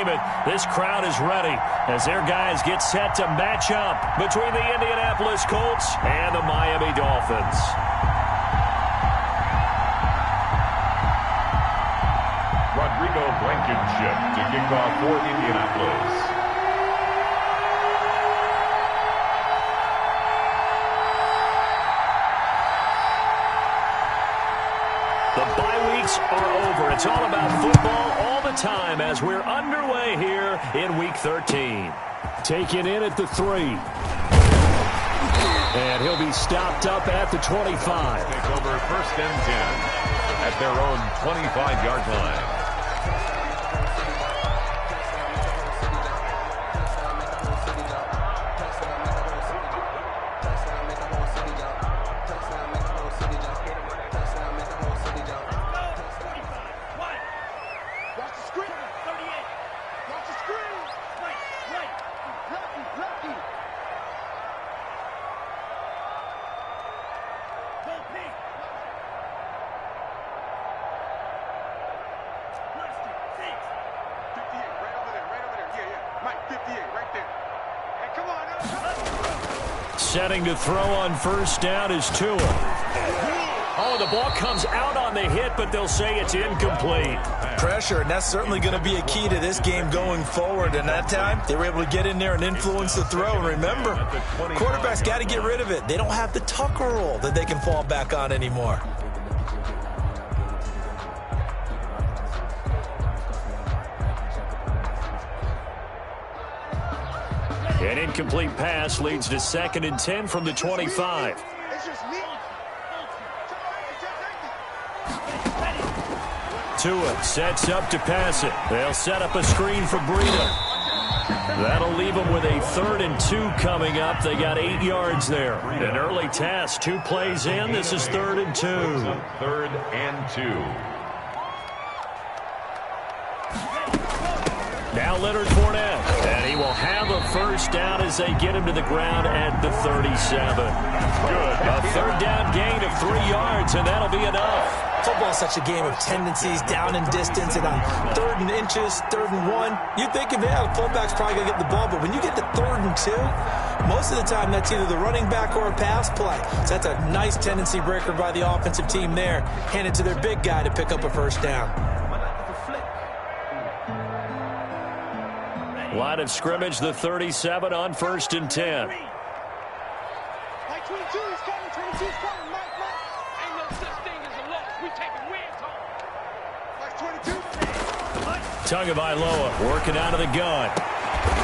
entertainment. This crowd is ready as their guys get set to match up between the Indianapolis Colts and the Miami Dolphins. Rodrigo Blankenship to kick off for Indianapolis. The bye weeks are over. It's all about football all the time as we're underway here in Week 13. Taken in at the 3. And he'll be stopped up at the 25. Take over 1st and 10 at their own 25-yard line. Setting to throw on 1st down is Tua. Oh, the ball comes out on the hit, but they'll say it's incomplete. Pressure, and that's certainly going to be a key to this game going forward. And that time, they were able to get in there and influence the throw. And remember, quarterbacks got to get rid of it. They don't have the Tucker rule that they can fall back on anymore. An incomplete pass leads to 2nd and 10 from the 25. Tua sets up to pass it. They'll set up a screen for Breida. That'll leave them with a 3rd and 2 coming up. They got 8 yards there. An early test. 2 plays in. This is 3rd and 2. 3rd and 2. Now Leonard Fournette, and he will have a 1st down as they get him to the ground at the 37. Good. A 3rd down gain of 3 yards, and that'll be enough. Football's such a game of tendencies, down and distance, and on 3rd and inches, 3rd and 1, you'd think, yeah, the fullback's probably going to get the ball, but when you get to 3rd and 2, most of the time that's either the running back or a pass play. So that's a nice tendency breaker by the offensive team there. Hand it to their big guy to pick up a 1st down. Line of scrimmage, the 37 on 1st and 10. Like 22, he's coming, 22's coming, Mike. Ain't no such thing as a loss. We taking wins home. Like 22. Tagovailoa working out of the gun.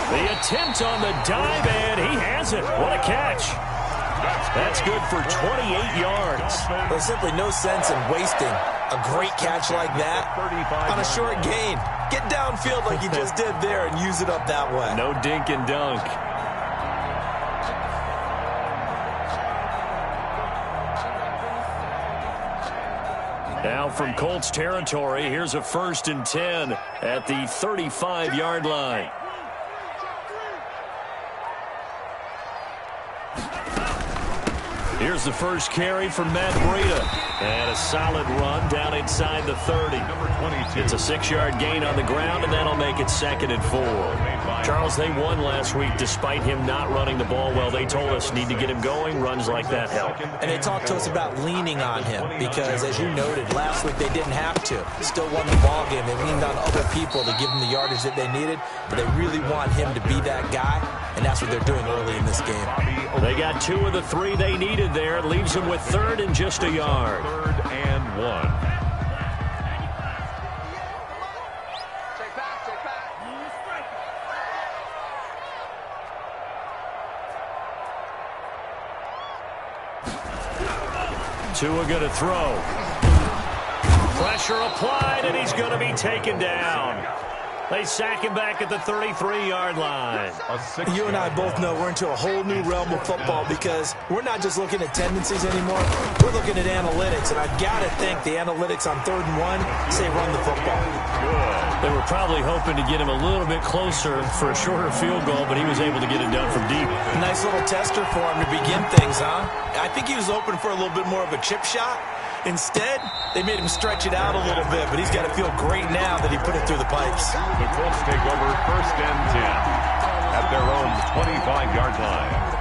The attempt on the dive, and he has it. What a catch. That's good for 28 yards. There's simply no sense in wasting a great catch like that on a short gain. Get downfield like you just did there and use it up that way. No dink and dunk. Now from Colts territory, here's a 1st and 10 at the 35-yard line. Here's the first carry from Matt Breida. And a solid run down inside the 30. It's a 6-yard gain on the ground, and that'll make it 2nd and 4. Charles, they won last week despite him not running the ball well. They told us need to get him going. Runs like that help. And they talked to us about leaning on him because, as you noted, last week they didn't have to. Still won the ball game. They leaned on other people to give them the yardage that they needed, but they really want him to be that guy, and that's what they're doing early in this game. They got 2 of the 3 they needed there. It leaves them with 3rd and just a yard. 3rd and 1. Tua going to throw. Pressure applied, and he's going to be taken down. They sack him back at the 33-yard line. You and I both know we're into a whole new realm of football because we're not just looking at tendencies anymore. We're looking at analytics, and I've got to think the analytics on 3rd and 1 say run the football. Good. They were probably hoping to get him a little bit closer for a shorter field goal, but he was able to get it done from deep. Nice little tester for him to begin things, huh? I think he was open for a little bit more of a chip shot. Instead, they made him stretch it out a little bit, but he's got to feel great now that he put it through the pipes. The Colts take over 1st and 10 at their own 25-yard line.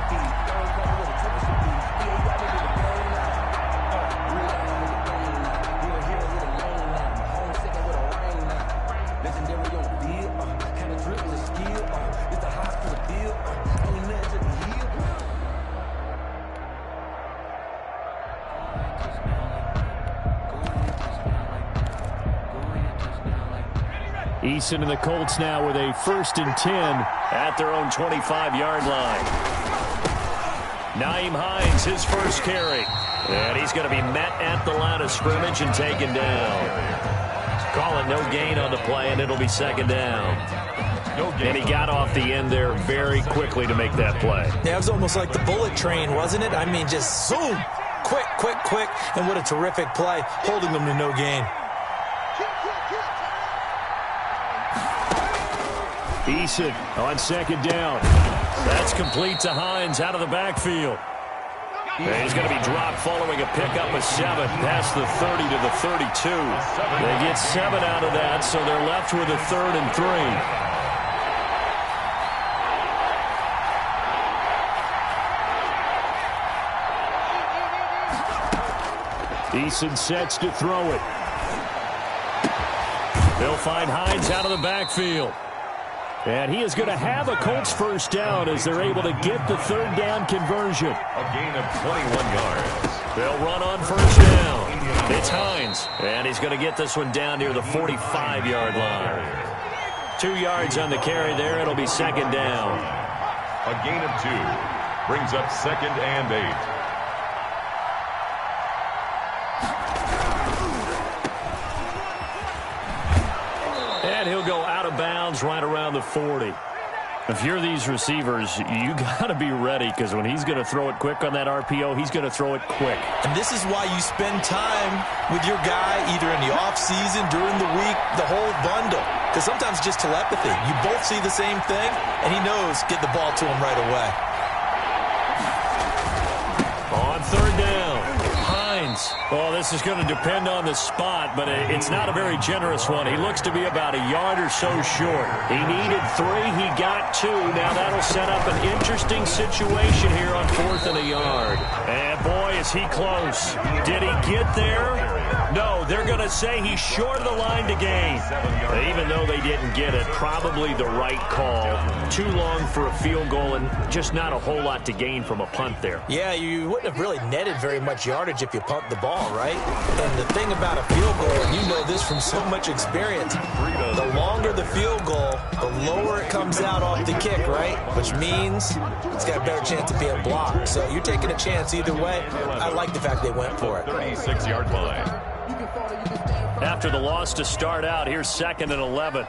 Eason and the Colts now with a 1st and 10 at their own 25-yard line. Nyheim Hines, his first carry. And he's going to be met at the line of scrimmage and taken down. Call it no gain on the play, and it'll be 2nd down. And he got off the end there very quickly to make that play. Yeah, it was almost like the bullet train, wasn't it? I mean, just zoom. Quick, quick, quick. And what a terrific play, holding them to no gain. Eason on 2nd down. That's complete to Hines out of the backfield. And he's going to be dropped following a pickup of 7 past the 30 to the 32. They get 7 out of that, so they're left with a 3rd and 3. Eason sets to throw it. They'll find Hines out of the backfield. And he is going to have a Colts 1st down as they're able to get the 3rd down conversion. A gain of 21 yards. They'll run on 1st down. It's Hines. And he's going to get this one down near the 45-yard line. 2 yards on the carry there. It'll be 2nd down. A gain of 2. Brings up 2nd and 8. And he'll go out of bounds right around the 40. If you're these receivers, you got to be ready, because when he's going to throw it quick on that RPO, he's going to throw it quick. And this is why you spend time with your guy either in the offseason, during the week, the whole bundle. Because sometimes just telepathy. You both see the same thing, and he knows get the ball to him right away. On 3rd down, Hines. Well, this is going to depend on the spot, but it's not a very generous one. He looks to be about a yard or so short. He needed 3. He got 2. Now that'll set up an interesting situation here on 4th and a yard. And boy, is he close. Did he get there? No, they're going to say he's short of the line to gain. Even though they didn't get it, probably the right call. Too long for a field goal and just not a whole lot to gain from a punt there. Yeah, you wouldn't have really netted very much yardage if you pumped the ball, right? And the thing about a field goal, and you know this from so much experience, the longer the field goal, the lower it comes out off the kick, right? Which means it's got a better chance of being blocked. So you're taking a chance either way. I like the fact they went for it. 36-yard line. After the loss to start out, here's 2nd and 11.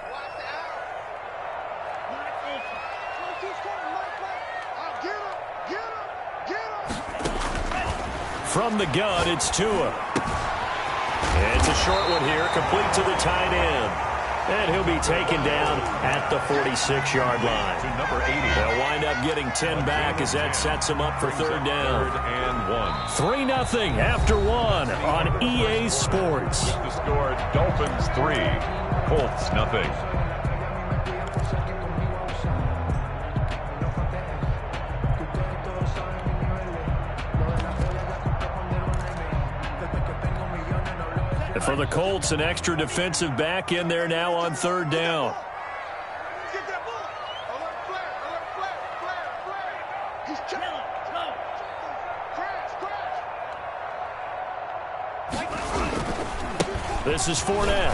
From the gun, it's Tua. It's a short one here, complete to the tight end. And he'll be taken down at the 46-yard line. To number 80. They'll wind up getting 10 back as that sets him up for 3rd down. 3rd and 1. 3-0 after 1 on EA Sports. The score, Dolphins 3, Colts nothing. For the Colts, an extra defensive back in there now on 3rd down. This is Fournette.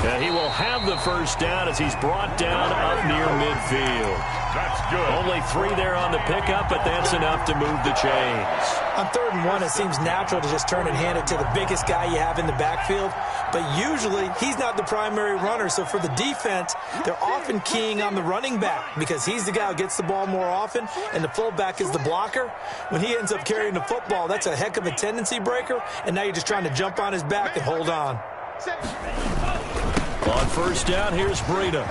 And he will have the 1st down as he's brought down up near midfield. That's good. Only 3 there on the pickup, but that's enough to move the chains. On 3rd and 1, it seems natural to just turn and hand it to the biggest guy you have in the backfield. But usually, he's not the primary runner. So for the defense, they're often keying on the running back because he's the guy who gets the ball more often, and the fullback is the blocker. When he ends up carrying the football, that's a heck of a tendency breaker, and now you're just trying to jump on his back and hold on. On 1st down, here's Breida.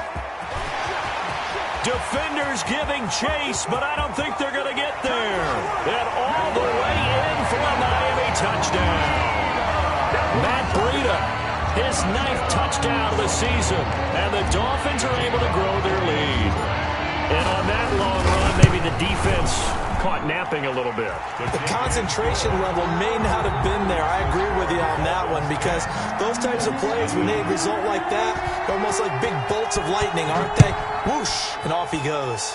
Defenders giving chase, but I don't think they're going to get there. And all the way in for a Miami touchdown. touchdown. Matt Breida, his 9th touchdown of the season, and the Dolphins are able to grow their lead. And on that long run, maybe the defense caught napping a little bit. The concentration level may not have been there. I agree with you on that one, because those types of plays, when they result like that, they're almost like big bolts of lightning, aren't they? Whoosh, and off he goes.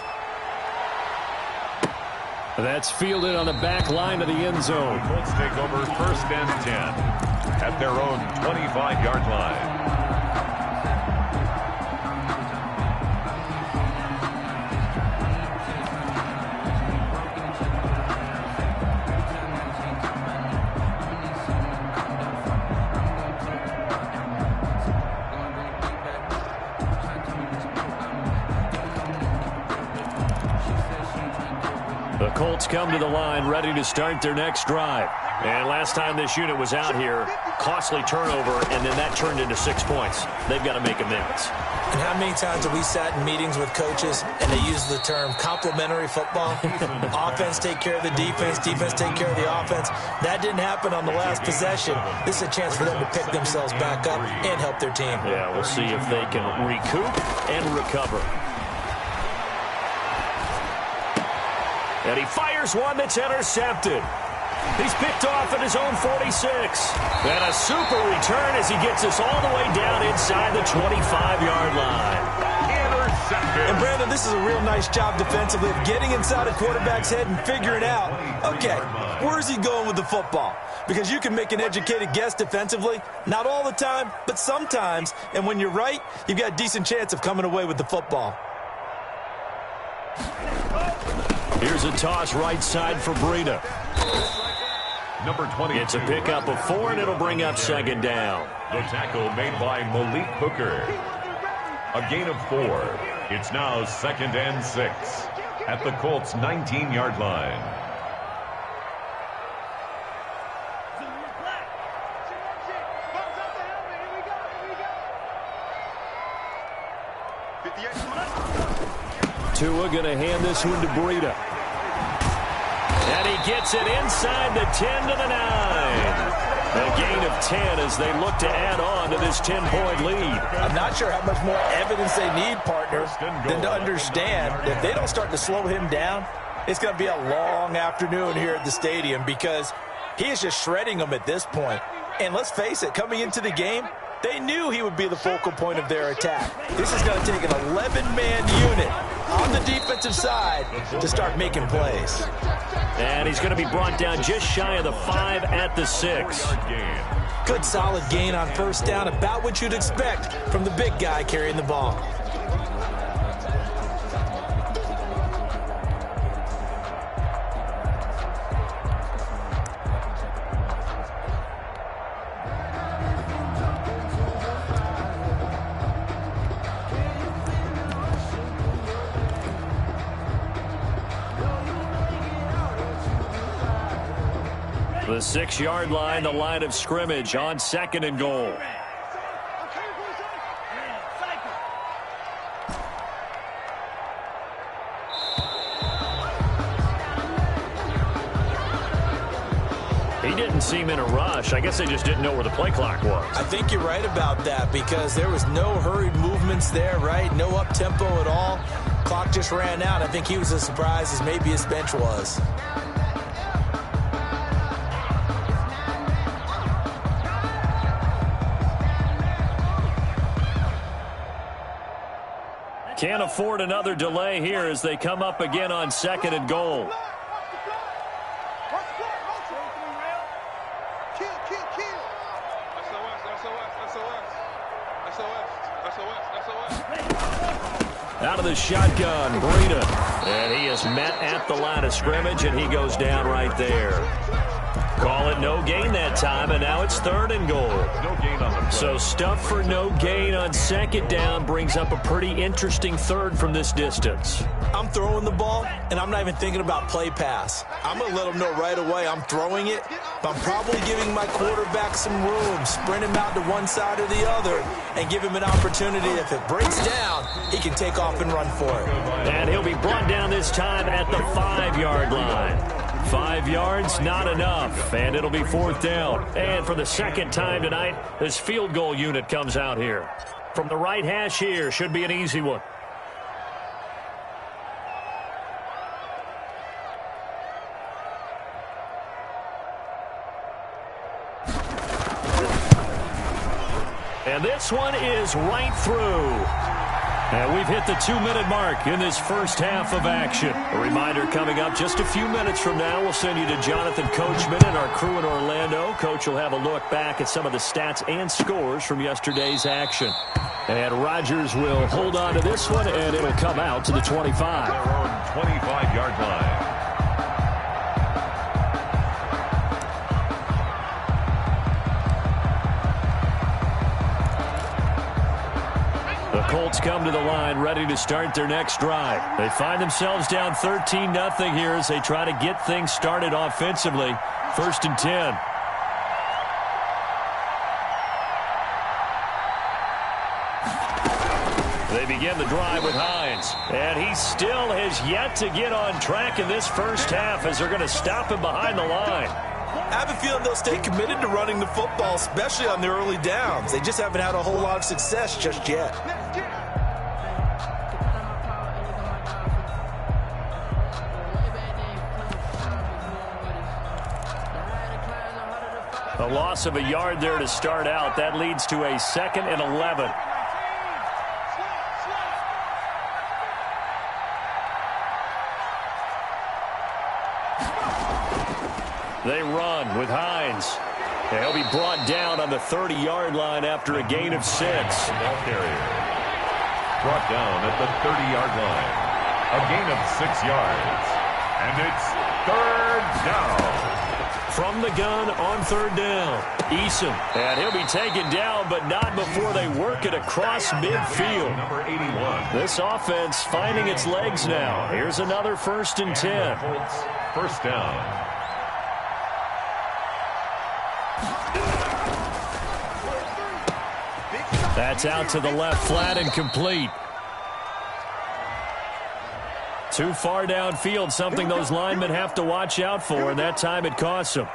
That's fielded on the back line of the end zone. The Colts take over 1st and 10 at their own 25-yard line. The Colts come to the line ready to start their next drive. And last time this unit was out here, costly turnover, and then that turned into 6 points. They've got to make amends. And how many times have we sat in meetings with coaches and they use the term complementary football? Offense take care of the defense, defense take care of the offense. That didn't happen on the last possession. This is a chance for them to pick themselves back up and help their team. Yeah, we'll see if they can recoup and recover. And he fires one that's intercepted. He's picked off at his own 46. And a super return as he gets us all the way down inside the 25-yard line. Intercepted. And, Brandon, this is a real nice job defensively of getting inside a quarterback's head and figuring out, okay, where's he going with the football? Because you can make an educated guess defensively. Not all the time, but sometimes. And when you're right, you've got a decent chance of coming away with the football. Here's a toss right side for Breida. Number 20. It's a pickup of 4, and it'll bring up 2nd down. The tackle made by Malik Hooker. A gain of 4. It's now 2nd and 6 at the Colts' 19-yard line. Tua going to hand this one to Breida. And he gets it inside the 10 to the 9. A gain of 10 as they look to add on to this 10-point lead. I'm not sure how much more evidence they need, partner, than to understand that if they don't start to slow him down, it's going to be a long afternoon here at the stadium, because he is just shredding them at this point. And let's face it, coming into the game, they knew he would be the focal point of their attack. This is going to take an 11-man unit on the defensive side to start making plays. And he's going to be brought down just shy of the 5 at the 6. Good solid gain on 1st down, about what you'd expect from the big guy carrying the ball. The 6-yard line, the line of scrimmage on 2nd and goal. He didn't seem in a rush. I guess they just didn't know where the play clock was. I think you're right about that, because there was no hurried movements there, right? No up-tempo at all. Clock just ran out. I think he was as surprised as maybe his bench was. Can't afford another delay here as they come up again on 2nd and goal. Out of the shotgun, Breida. And he is met at the line of scrimmage, and he goes down right there. Call it no gain that time, and now it's 3rd and goal. No gain on the play. So stuff for no gain on 2nd down brings up a pretty interesting 3rd from this distance. I'm throwing the ball, and I'm not even thinking about play pass. I'm going to let them know right away I'm throwing it, but I'm probably giving my quarterback some room, sprint him out to one side or the other, and give him an opportunity. If it breaks down, he can take off and run for it. And he'll be brought down this time at the 5-yard line. 5 yards, not enough, and it'll be 4th down. And for the second time tonight, this field goal unit comes out here. From the right hash here, should be an easy one. And this one is right through. And we've hit the 2-minute mark in this first half of action. A reminder coming up just a few minutes from now, we'll send you to Jonathan Coachman and our crew in Orlando. Coach will have a look back at some of the stats and scores from yesterday's action. And Rodgers will hold on to this one, and it'll come out to the 25. Their own 25-yard line. The Colts come to the line ready to start their next drive. They find themselves down 13-0 here as they try to get things started offensively. 1st and 10. They begin the drive with Hines. And he still has yet to get on track in this first half as they're going to stop him behind the line. I have a feeling they'll stay committed to running the football, especially on the early downs. They just haven't had a whole lot of success just yet. A loss of a yard there to start out. That leads to a 2nd and 11. They run with Hines. And he'll be brought down on the 30-yard line after a gain of 6. Ball carrier. Brought down at the 30-yard line. A gain of 6 yards. And it's 3rd down. From the gun on 3rd down. Eason. And he'll be taken down, but not before they work it across midfield. Number 81. This offense finding its legs now. Here's another 1st and 10. Colts, 1st down. That's out to the left, flat and complete. Too far downfield, something those linemen have to watch out for, and that time it costs them.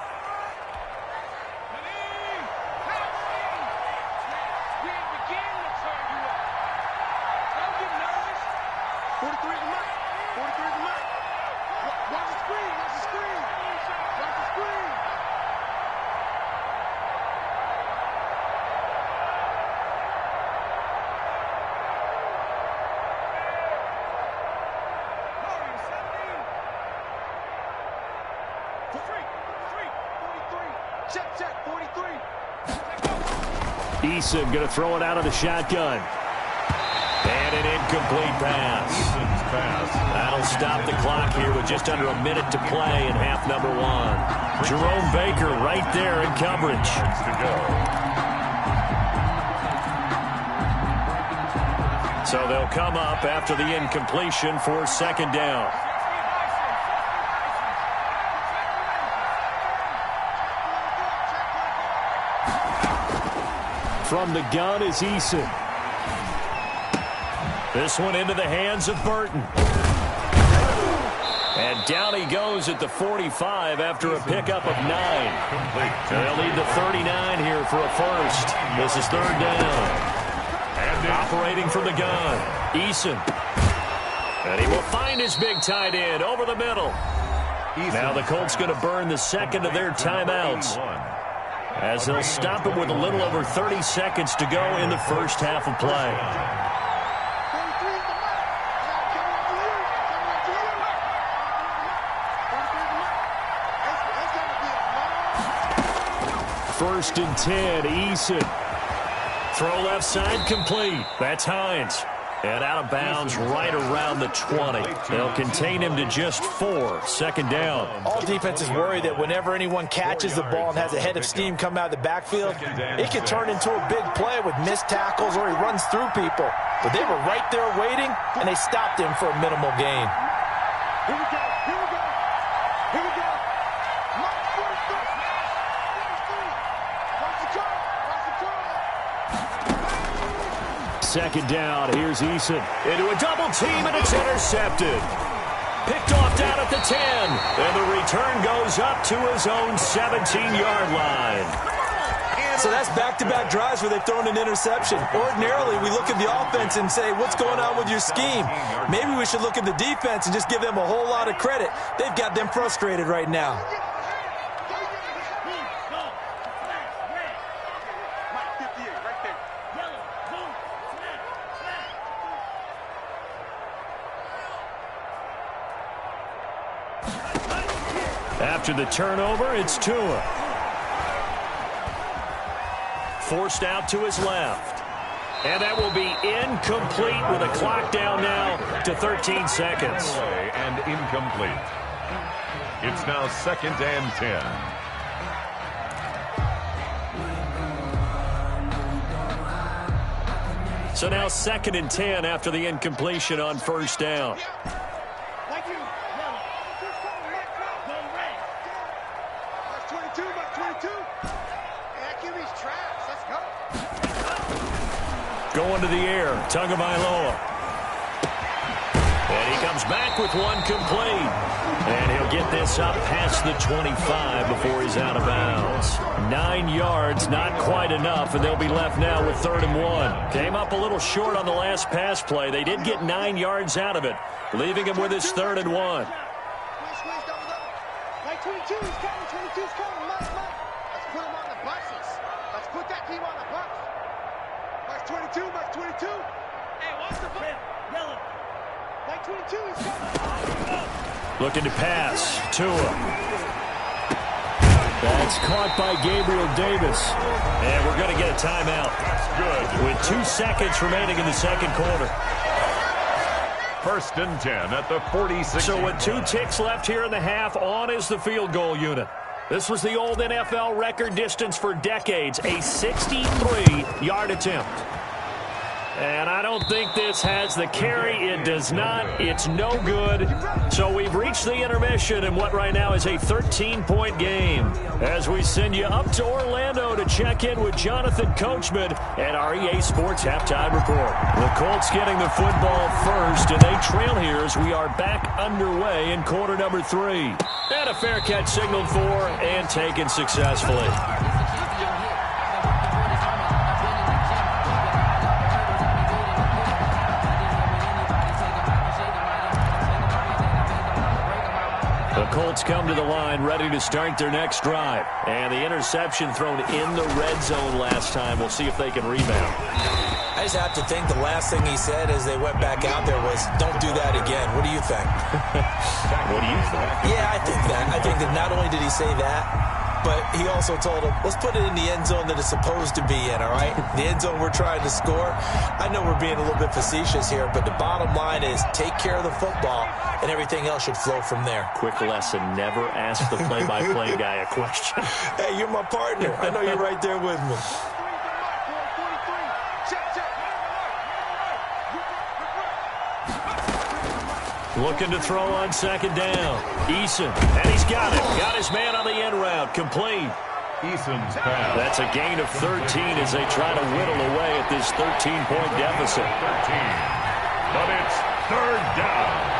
Eason going to throw it out of the shotgun. And an incomplete pass. Eason's pass. That'll stop the clock here with just under a minute to play in half number 1. Jerome Baker right there in coverage. To go. So they'll come up after the incompletion for 2nd down. From the gun is Eason. This one into the hands of Burton. And down he goes at the 45 after a pickup of 9. They'll need the 39 here for a first. This is 3rd down. And operating from the gun, Eason. And he will find his big tight end over the middle. Now the Colts going to burn the 2nd of their timeouts, as they'll stop it with a little over 30 seconds to go in the first half of play. First and 10, Eason. Throw left side complete. That's Hines. And out of bounds right around the 20. They'll contain him to just 4. 2nd down. All defenses worry that whenever anyone catches the ball and has a head of steam come out of the backfield, it can turn into a big play with missed tackles or he runs through people. But they were right there waiting, and they stopped him for a minimal gain. Here we go. Here we go. Here we go. Mark 43. 43. Watch the car. Watch the car. 2nd down. Here's Eason into a double team, and it's intercepted. Picked off down at the 10. And the return goes up to his own 17-yard line. So that's back-to-back drives where they've thrown an interception. Ordinarily, we look at the offense and say, what's going on with your scheme? Maybe we should look at the defense and just give them a whole lot of credit. They've got them frustrated right now. After the turnover, it's Tua. Forced out to his left. And that will be incomplete with a clock down now to 13 seconds. And incomplete. It's now 2nd and 10. So now 2nd and 10 after the incompletion on first down. Going to the air, Tagovailoa. And he comes back with one complete. And he'll get this up past the 25 before he's out of bounds. 9 yards, not quite enough, and they'll be left now with 3rd and 1. Came up a little short on the last pass play. They did get 9 yards out of it, leaving him with his 3rd and 1. 22, he's coming, 22's coming, Mike. Let's put him on the buses. Let's put that team on the bus. Mike 22. Hey, watch the bus. Yellow. Mike 22, he's coming. Looking to pass. Tua. That's caught by Gabriel Davis. And we're going to get a timeout. Good. With 2 seconds remaining in the second quarter. 1st and 10 at the 46. So with 2 ticks left here in the half, on is the field goal unit. This was the old NFL record distance for decades, a 63-yard attempt. And I don't think this has the carry. It does not. It's no good. So we've reached the intermission in what right now is a 13-point game. As we send you up to Orlando to check in with Jonathan Coachman and our EA Sports Halftime Report. The Colts getting the football first, and they trail here as we are back underway in quarter number 3. And a fair catch signaled for and taken successfully. The Colts come to the line ready to start their next drive. And the interception thrown in the red zone last time. We'll see if they can rebound. I just have to think the last thing he said as they went back out there was, don't do that again. What do you think? What do you think? Yeah, I think that. I think that not only did he say that, but he also told him, let's put it in the end zone that it's supposed to be in, all right? The end zone we're trying to score. I know we're being a little bit facetious here, but the bottom line is take care of the football, and everything else should flow from there. Quick lesson, never ask the play-by-play guy a question. Hey, you're my partner. I know you're right there with me. Looking to throw on second down. Eason, and he's got it. Got his man on the end route. Complete. Eason's pass. That's a gain of 13 as they try to whittle away at this 13-point deficit. 13. But it's 3rd down.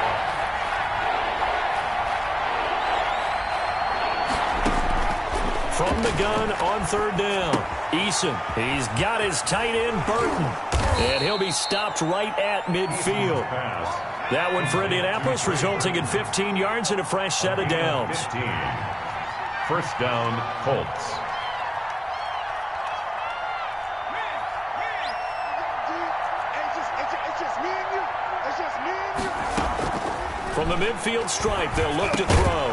From the gun on 3rd down. Eason, he's got his tight end, Burton. And he'll be stopped right at midfield. That one for Indianapolis, resulting in 15 yards and a fresh set of downs. 15. 1st down, Colts. From the midfield stripe, they'll look to throw.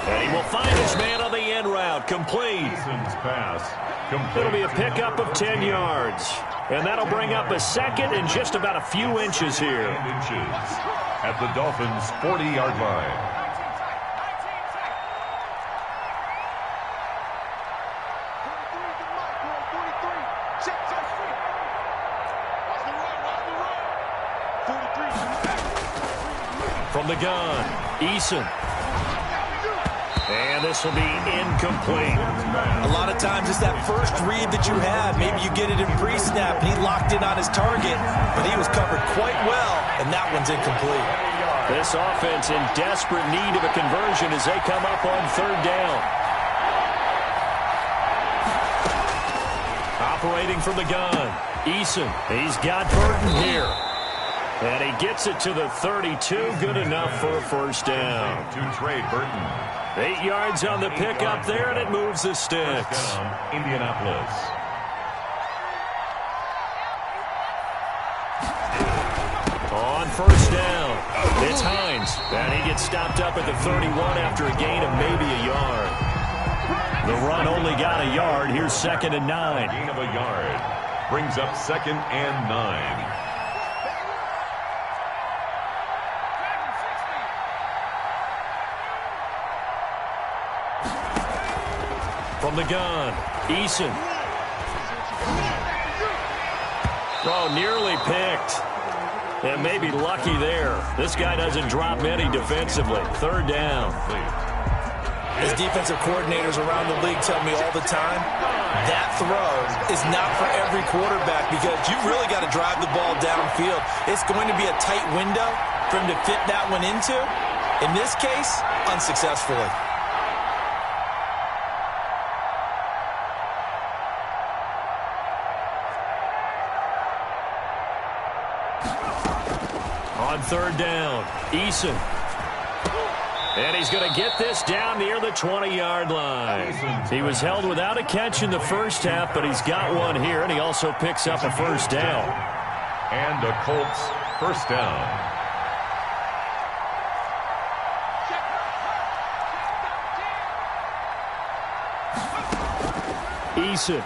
And he will find his man on the end route. Complete. Eason's pass. Complete. It'll be a pickup of 10 yards. And that'll bring up a second and just about a few inches here. At the Dolphins' 40-yard line. From the gun, Eason. And this will be incomplete. A lot of times it's that first read that you have. Maybe you get it in pre-snap, and he locked in on his target, but he was covered quite well, and that one's incomplete. This offense in desperate need of a conversion as they come up on third down. Operating from the gun, Eason. He's got Burton here. And he gets it to the 32. Good enough for a first down. To trade Burton. 8 yards on the pickup there, and it moves the sticks. First down, Indianapolis. On first down, it's Hines. And he gets stopped up at the 31 after a gain of maybe a yard. The run only got a yard. Here's 2nd and 9. Gain of a yard. Brings up 2nd and 9. From the gun, Eason. Oh, nearly picked. And maybe lucky there. This guy doesn't drop many defensively. Third down. As defensive coordinators around the league tell me all the time, that throw is not for every quarterback because you've really got to drive the ball downfield. It's going to be a tight window for him to fit that one into. In this case, unsuccessfully. On third down, Eason. And he's going to get this down near the 20-yard line. He was held without a catch in the first half, but he's got one here, and he also picks up a first down. And a Colts first down. Eason.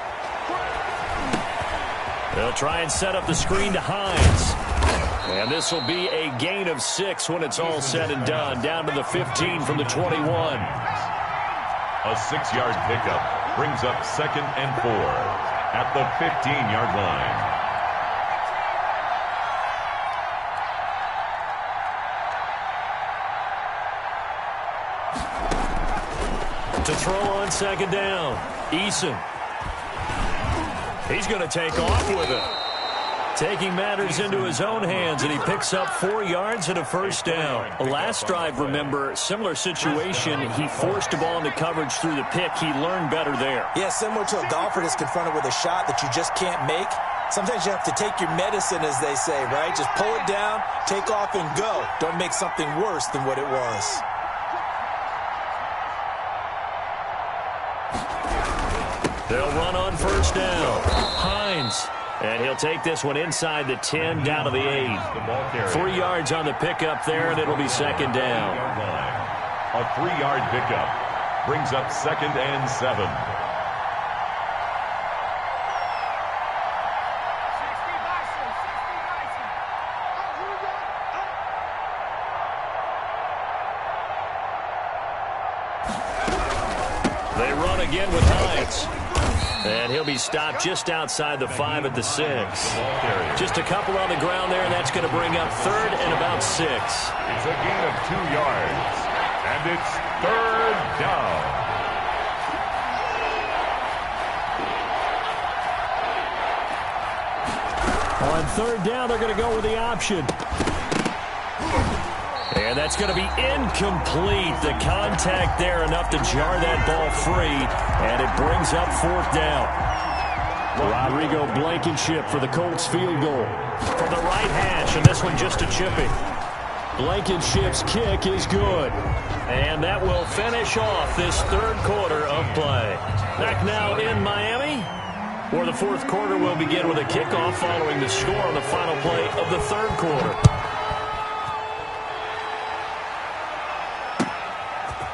They'll try and set up the screen to Hines. And this will be a gain of 6 when it's all said and done. Down to the 15 from the 21. A 6-yard pickup brings up 2nd and 4 at the 15-yard line. To throw on 2nd down, Eason. He's going to take off with it. Taking matters into his own hands, and he picks up 4 yards and a first down. Last drive, remember, similar situation. He forced the ball into coverage through the pick. He learned better there. Yeah, similar to a golfer that's confronted with a shot that you just can't make. Sometimes you have to take your medicine, as they say, right? Just pull it down, take off, and go. Don't make something worse than what it was. They'll run on first down. Hines. And he'll take this one inside the 10, down to the 8. 3 yards on the pickup there, and it'll be 2nd down. A 3-yard pickup brings up 2nd and 7. They run again with Hines. And he'll be stopped just outside the 5 at the 6. Just a couple on the ground there, and that's going to bring up 3rd and about 6. It's a gain of 2 yards, and it's 3rd down. On 3rd down, they're going to go with the option. And that's going to be incomplete. The contact there enough to jar that ball free, and it brings up 4th down. Rodrigo Blankenship for the Colts field goal. From the right hash, and this one just a chipping. Blankenship's kick is good. And that will finish off this 3rd quarter of play. Back now in Miami, where the 4th quarter will begin with a kickoff following the score on the final play of the 3rd quarter.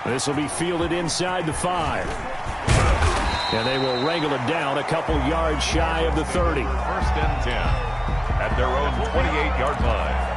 This will be fielded inside the 5. And they will wrangle it down a couple yards shy of the 30. 1st and 10 at their own 28-yard line.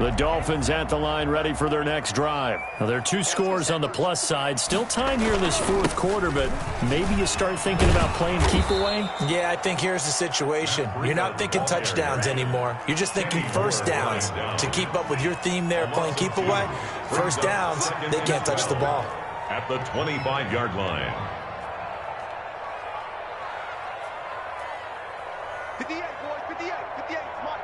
The Dolphins at the line ready for their next drive. Now, there are 2 scores on the plus side. Still time here in this 4th quarter, but maybe you start thinking about playing keep away? Yeah, I think here's the situation. You're not thinking touchdowns anymore. You're just thinking first downs. To keep up with your theme there, playing keep away, first downs, they can't touch the ball. At the 25-yard line. 58, boys, 58, 58 is Mike.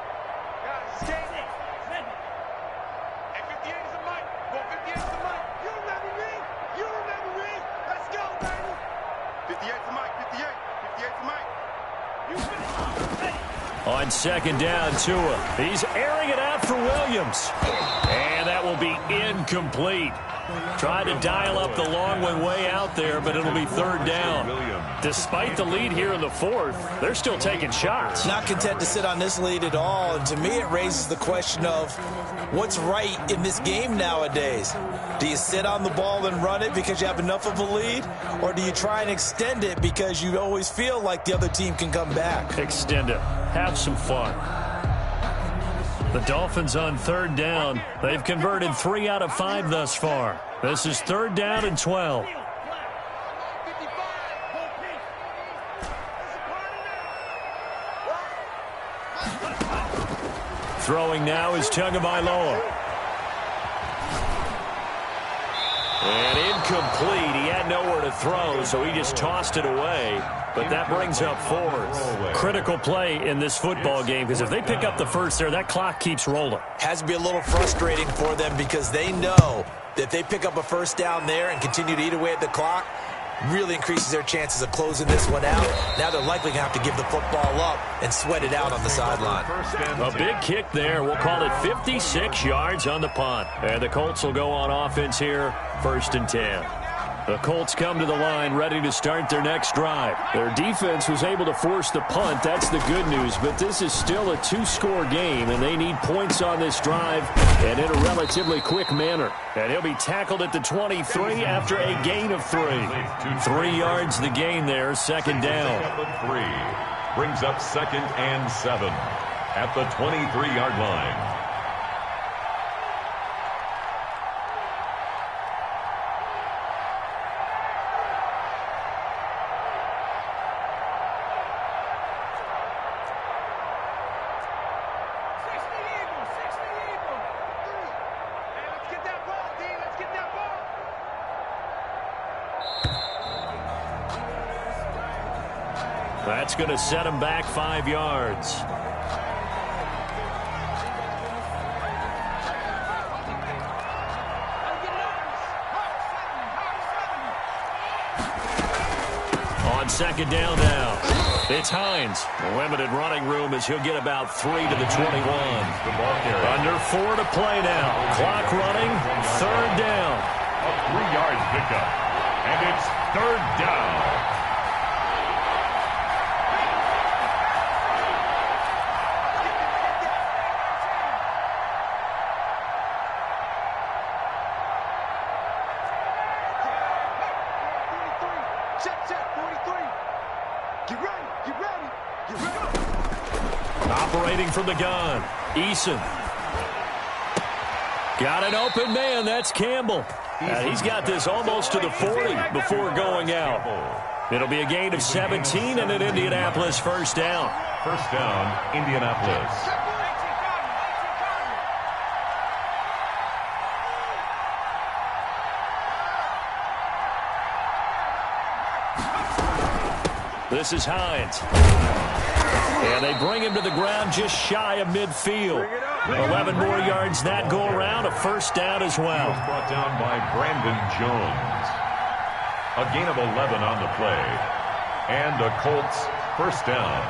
Guys, stay there. And 58 is a Mike. Go, 58 is a Mike. You remember me? You remember me? Let's go, baby. 58 is a Mike, 58. 58 is a Mike. You finish. On second down, Tua. He's airing it out for Williams. And that will be incomplete. Tried to dial up the long way out there, but it'll be 3rd down. Despite the lead here in the 4th, they're still taking shots. Not content to sit on this lead at all, and to me it raises the question of what's right in this game nowadays. Do you sit on the ball and run it because you have enough of a lead, or do you try and extend it because you always feel like the other team can come back? Extend it. Have some fun. The Dolphins on 3rd down. They've converted 3 out of 5 thus far. This is 3rd down and 12. Throwing now is Tagovailoa. And incomplete. He had nowhere to throw, so he just tossed it away. But that brings up 4th. Critical play in this football game, because if they pick up the first there, that clock keeps rolling. Has to be a little frustrating for them because they know that if they pick up a first down there and continue to eat away at the clock, really increases their chances of closing this one out. Now they're likely going to have to give the football up and sweat it out on the sideline. A big kick there. We'll call it 56 yards on the punt. And the Colts will go on offense here, 1st and 10. The Colts come to the line ready to start their next drive. Their defense was able to force the punt. That's the good news. But this is still a 2-score game, and they need points on this drive and in a relatively quick manner. And he'll be tackled at the 23 after a gain of 3. 3 yards the gain there, 2nd down. Brings up 2nd and 7 at the 23-yard line. That's going to set him back 5 yards. On 2nd down now, it's Hines. Limited running room as he'll get about 3 to the 21. Under 4 to play now. Clock running, 3rd down. A 3-yard pickup, and it's 3rd down. Operating from the gun, Eason. Got an open man, that's Campbell. He's got this almost to the 40 before going out. It'll be a gain of 17 and an Indianapolis 1st down. 1st down, Indianapolis. This is Hines. And they bring him to the ground just shy of midfield. 11 more yards that go around, a 1st down as well. Brought down by Brandon Jones. A gain of 11 on the play. And a Colts 1st down.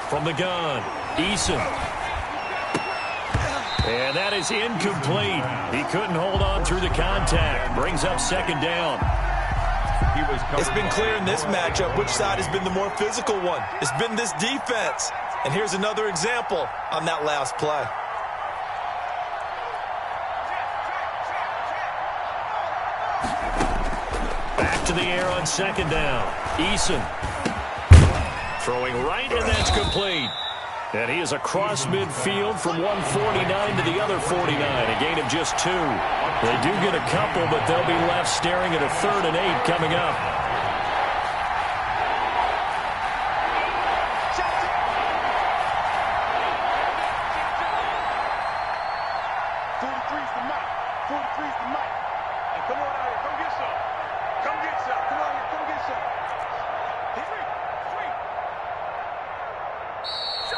From the gun, Eason. And that is incomplete. He couldn't hold on through the contact. Brings up 2nd down. It's been clear in this matchup which side has been the more physical one. It's been this defense. And here's another example on that last play. Back to the air on second down. Eason throwing right, and that's complete. And he is across midfield from 149 to the other 49, a gain of just 2. They do get a couple, but they'll be left staring at a 3rd and 8 coming up.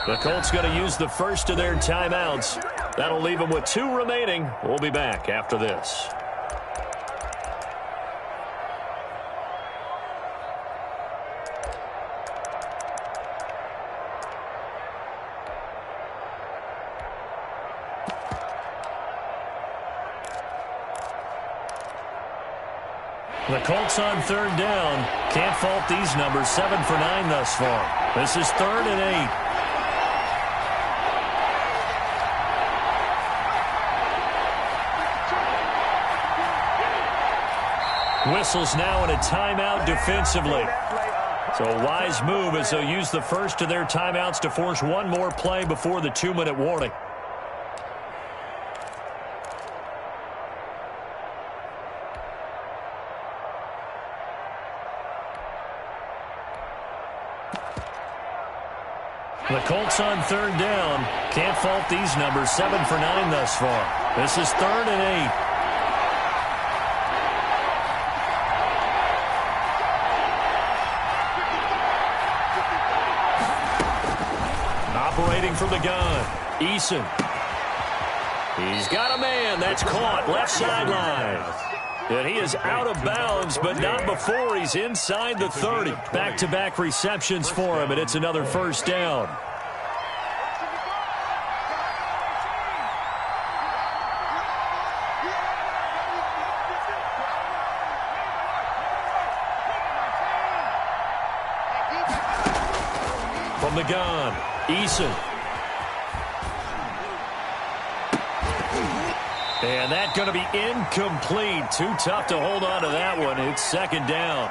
The Colts going to use the first of their timeouts. That'll leave them with 2 remaining. We'll be back after this. The Colts on 3rd down. Can't fault these numbers. 7 for 9 thus far. This is 3rd and 8. Whistles now in a timeout defensively. So a wise move as they'll use the first of their timeouts to force one more play before the 2-minute warning. The Colts on 3rd down. Can't fault these numbers. 7 for 9 thus far. This is 3rd and 8. Operating from the gun, Eason. He's got a man. That's caught. Left sideline. And he is out of bounds, but not before he's inside the 30. Back-to-back receptions for him, and it's another first down. From the gun, Eason. And that's going to be incomplete. Too tough to hold on to that one. It's 2nd down.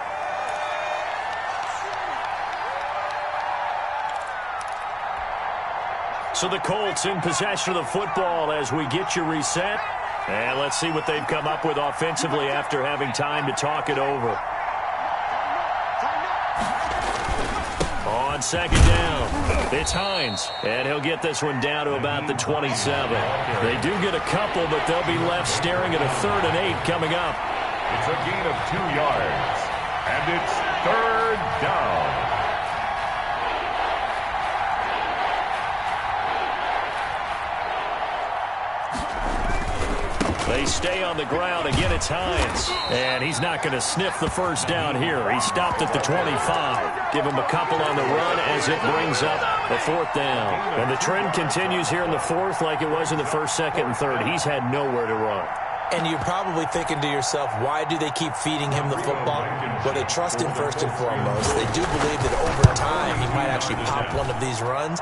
So the Colts in possession of the football as we get you reset. And let's see what they've come up with offensively after having time to talk it over. On 2nd down, it's Hines, and he'll get this one down to about the 27. They do get a couple, but they'll be left staring at a 3rd and 8 coming up. It's a gain of 2 yards, and it's 3rd down. They stay on the ground. Again, it's Hines. And he's not going to sniff the first down here. He stopped at the 25. Give him a couple on the run as it brings up a 4th down. And the trend continues here in the 4th like it was in the 1st, 2nd, and 3rd. He's had nowhere to run. And you're probably thinking to yourself, why do they keep feeding him the football? Well, they trust him first and foremost. They do believe that over time he might actually pop one of these runs.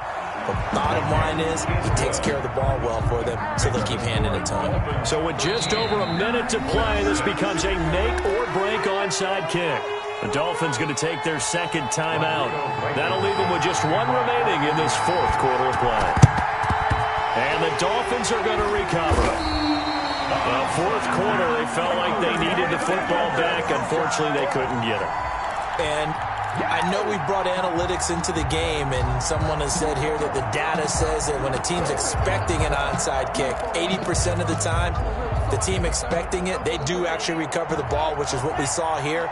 The bottom line is he takes care of the ball well for them, so they'll keep handing it to him. So with just over a minute to play, this becomes a make-or-break onside kick. The Dolphins going to take their 2nd timeout. That'll leave them with just 1 remaining in this 4th quarter of play. And the Dolphins are going to recover. Well, 4th quarter, they felt like they needed the football back. Unfortunately, they couldn't get it. And I know we brought analytics into the game, and someone has said here that the data says that when a team's expecting an onside kick, 80% of the time, the team expecting it, they do actually recover the ball, which is what we saw here.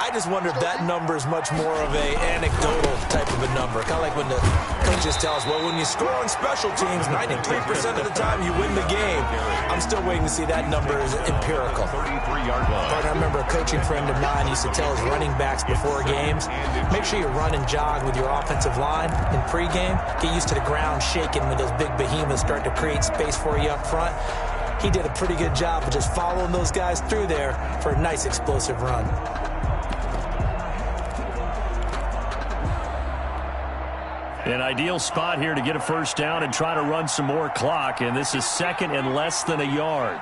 I just wonder if that number is much more of a anecdotal type of a number. Kind of like when the coaches tell us, well, when you score on special teams, 93% of the time you win the game. I'm still waiting to see that number is empirical. But I remember a coaching friend of mine used to tell his running backs before games, make sure you run and jog with your offensive line in pregame. Get used to the ground shaking when those big behemoths start to create space for you up front. He did a pretty good job of just following those guys through there for a nice explosive run. An ideal spot here to get a first down and try to run some more clock, and this is 2nd and less than a yard.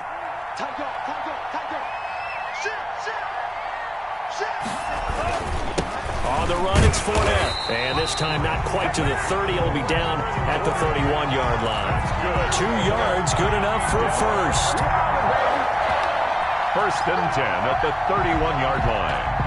On the run, it's Fournette. And this time not quite to the 30. It'll be down at the 31-yard line. 2 yards, good enough for a first. First and 10 at the 31-yard line.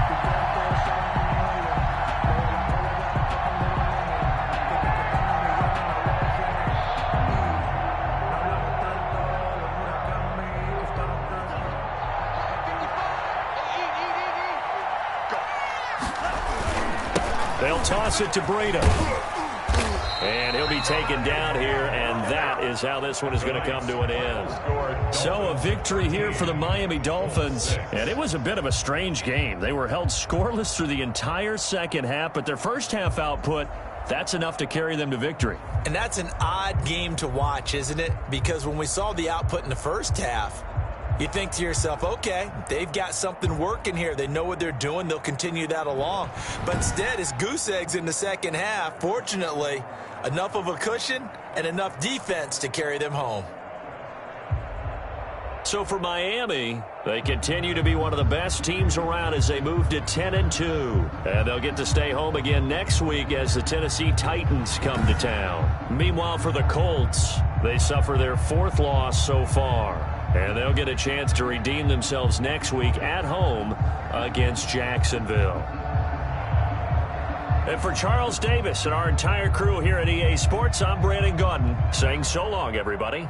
They'll toss it to Breida. And he'll be taken down here, and that is how this one is going to come to an end. So a victory here for the Miami Dolphins, and it was a bit of a strange game. They were held scoreless through the entire second half, but their first half output, that's enough to carry them to victory. And that's an odd game to watch, isn't it? Because when we saw the output in the first half, you think to yourself, okay, they've got something working here. They know what they're doing. They'll continue that along. But instead, it's goose eggs in the second half. Fortunately, enough of a cushion and enough defense to carry them home. So for Miami, they continue to be one of the best teams around as they move to 10-2. And they'll get to stay home again next week as the Tennessee Titans come to town. Meanwhile, for the Colts, they suffer their 4th loss so far. And they'll get a chance to redeem themselves next week at home against Jacksonville. And for Charles Davis and our entire crew here at EA Sports, I'm Brandon Gaudin saying so long, everybody.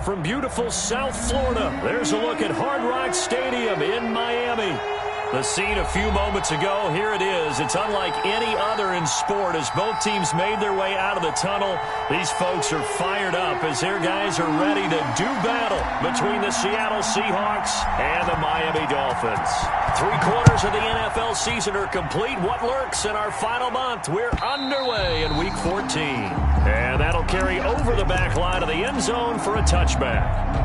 from beautiful South Florida. There's a look at Hard Rock Stadium in Miami. The scene a few moments ago, here it is. It's unlike any other in sport as both teams made their way out of the tunnel. These folks are fired up as their guys are ready to do battle between the Seattle Seahawks and the Miami Dolphins. 3/4 of the NFL season are complete. What lurks in our final month? We're underway in Week 14. And that'll carry over the back line of the end zone for a touchback.